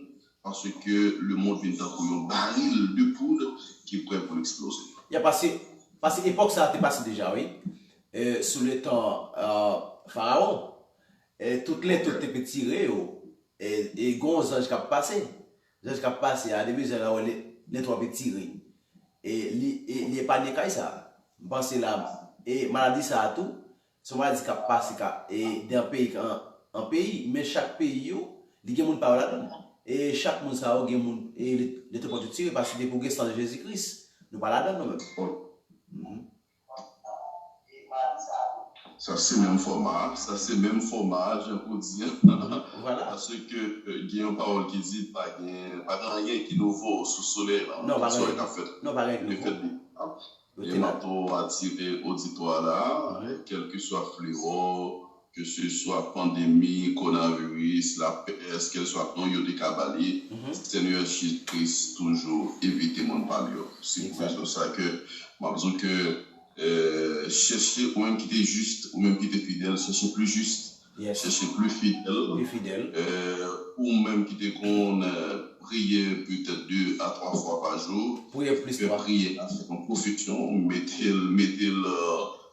Speaker 3: parce que le monde vient pour un baril de poudre qui est prêt pour exploser.
Speaker 1: Il y a passé, parce que l'époque ça a été passé déjà, oui. Sous le temps Pharaon, toutes les tout étaient tirées et gros anges qui a passé. Les anges qui a passé à début les trois petits tirés. Et il n'est pas né ça. Je pense là et maladie ça a tout. Son maladie qui a passé d'un pays en pays, mais chaque pays il y a des gens qui parlent. Et chaque monde ça a des gens et les trois petits tirés parce que pour le sang de Jésus-Christ, nous parlons là nous-mêmes.
Speaker 3: Ça c'est même format, je peux dire.
Speaker 1: Voilà.
Speaker 3: Parce que il y a une parole qui dit pas rien qui nouveau sous le soleil là.
Speaker 1: Non, pas rien.
Speaker 3: Non, pas rien. Et maintenant attirer auditoire là, quel que soit fléau, que ce soit pandémie, coronavirus, la peste, qu'elle soit non yo de cabali, Seigneur Jésus-Christ toujours éviter mon parler. C'est pour ça que moi besoin que chercher ou même qui était juste ou même qui était fidèle, chercher plus juste, chercher plus fidèle, ou même qui était qu'on prier peut-être 2 à 3 fois par jour, prier en profession, mettez-le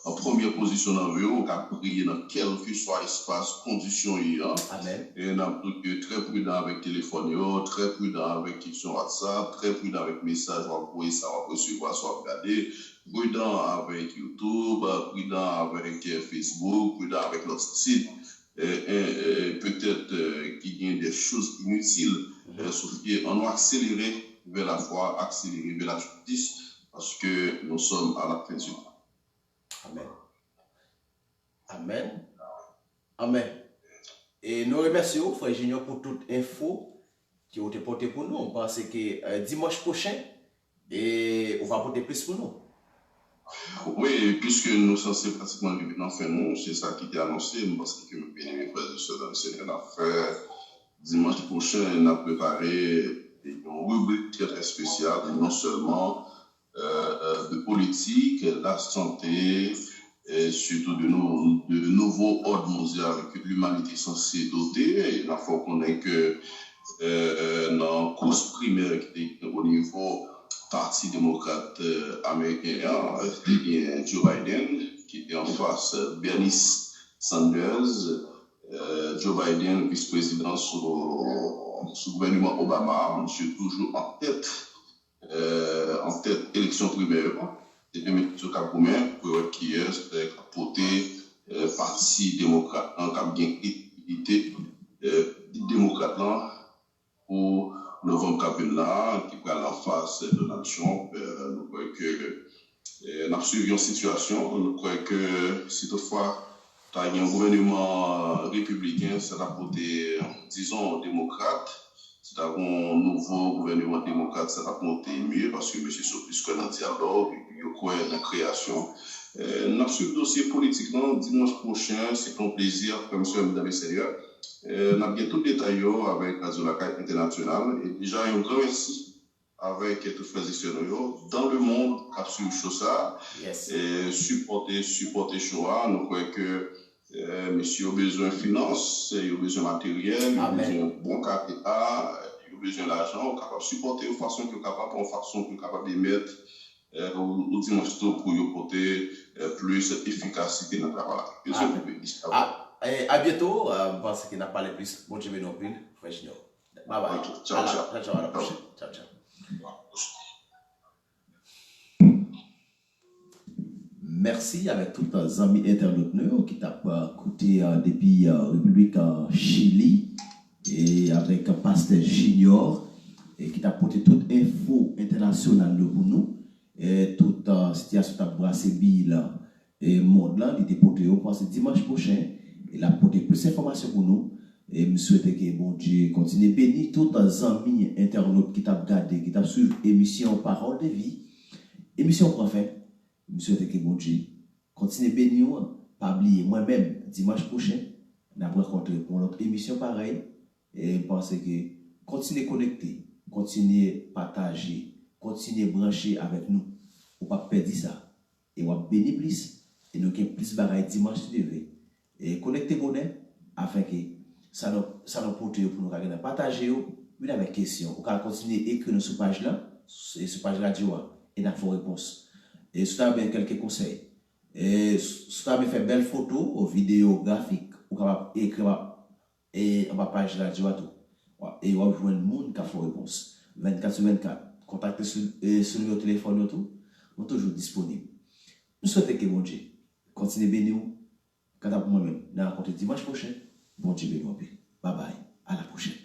Speaker 3: en première position dans le haut, prier dans quel que soit espace, condition.
Speaker 1: Amen.
Speaker 3: Et on a très prudent avec téléphone, très prudent avec question WhatsApp, très prudent avec message, on va envoyer ça, on va recevoir, soit regarder. Prudent avec YouTube, prudent avec Facebook, prudent avec notre site. Peut-être qu'il y a des choses inutiles, sauf qu'on doit accélérer vers la foi, accélérer vers la justice, parce que nous sommes à la fin du temps.
Speaker 1: Amen. Amen. Amen. Et nous remercions, Frère Junior, pour toute info qui ont été portée pour nous. On pense que dimanche prochain, et on va porter plus pour nous.
Speaker 3: Oui, puisque nous sommes censés pratiquement vivre dans fin nous, c'est ça qui était annoncé, parce que mes bien-aimés frères et sœurs dans le Seigneur, on a fait dimanche prochain, on a préparé une rubrique très spéciale, non seulement de politique, la santé, et surtout de nouveaux ordres mondiaux que l'humanité est censée doter. Il faut qu'on ait que dans la course primaire qui est au niveau Parti démocrate américain, c'était Joe Biden qui était en face Bernie Sanders, Joe Biden, vice-président sous le gouvernement Obama, monsieur toujours en tête élection primaire. C'était M. Kaboumen qui est porté Parti démocrate en cap d'identité démocrate pour novembre là, qui prend la face de Donald Trump. Nous croyons que nous avons suivi une situation. Nous croyons que si toutefois il y a un gouvernement républicain, ça va porter, disons, démocrate. Si tu as un nouveau gouvernement démocrate, ça va porter mieux parce que M. Sopis connaît un dialogue, il croit dans la création. Nous avons suivi le dossier politiquement dimanche prochain. C'est un plaisir, comme M. Mesdames et Seigneurs. Nous avons tout détaillé avec Radio Lacaille International et déjà un grand merci avec tous les frères et sœurs dans le monde qui a suivi ça et supporter Shoah. Nous croyons que monsieur a besoin de finances, il a besoin de matériel, il a besoin de bon capital, il a besoin d'argent, capable de supporter de façon que capable de mettre ou dimanche pour porter plus efficacité dans le travail.
Speaker 1: À bientôt, parce qu'il n'a pas les plus. Bon Dieu, non plus. Frère Junior. Bye bye.
Speaker 3: Ok, ciao, ciao.
Speaker 1: Ciao, à la prochaine. Ciao, ciao. Merci avec tous les amis internautes qui t'ont écouté depuis République Chili et avec Pasteur Junior et qui t'a apporté toute info internationale pour nous et toute situation t'a brassé Bill et monde là, il était porté pour ce dimanche prochain. Il a apporté plus d'informations pour nous et je souhaite que bon Dieu continue bénir tous les amis internautes qui t'ont regardé, qui t'ont suivi l'émission Parole de vie, émission pour fin. Je souhaite que bon Dieu continue bénir, pas oublier moi-même dimanche prochain, nous allons rencontrer pour notre émission pareille et je pense que continuez connecter, continuez partager, continuez brancher avec nous pour pas perdre ça et on va bénir plus et nous avons plus de dimanche levé et connectez bonnet afin que ça nous porte pour nous partager mais avec questions on va continuer à écrire sur page là et sur page radio et nous avons réponse. Et si tu as bien quelques conseils, et si tu as bien fait belles photos ou vidéos graphiques, ou capable écrire et en page radio à tout. Et on va jouer le monde qui a fait réponse. 24/24. Contactez sur le numéro de téléphone et tout. Nous sommes toujours disponibles. Nous souhaitons que bon Dieu continue à bénir nous. Quant à moi-même, nous rencontrons dimanche prochain. Bon Dieu bénisse. Bye bye. À la prochaine.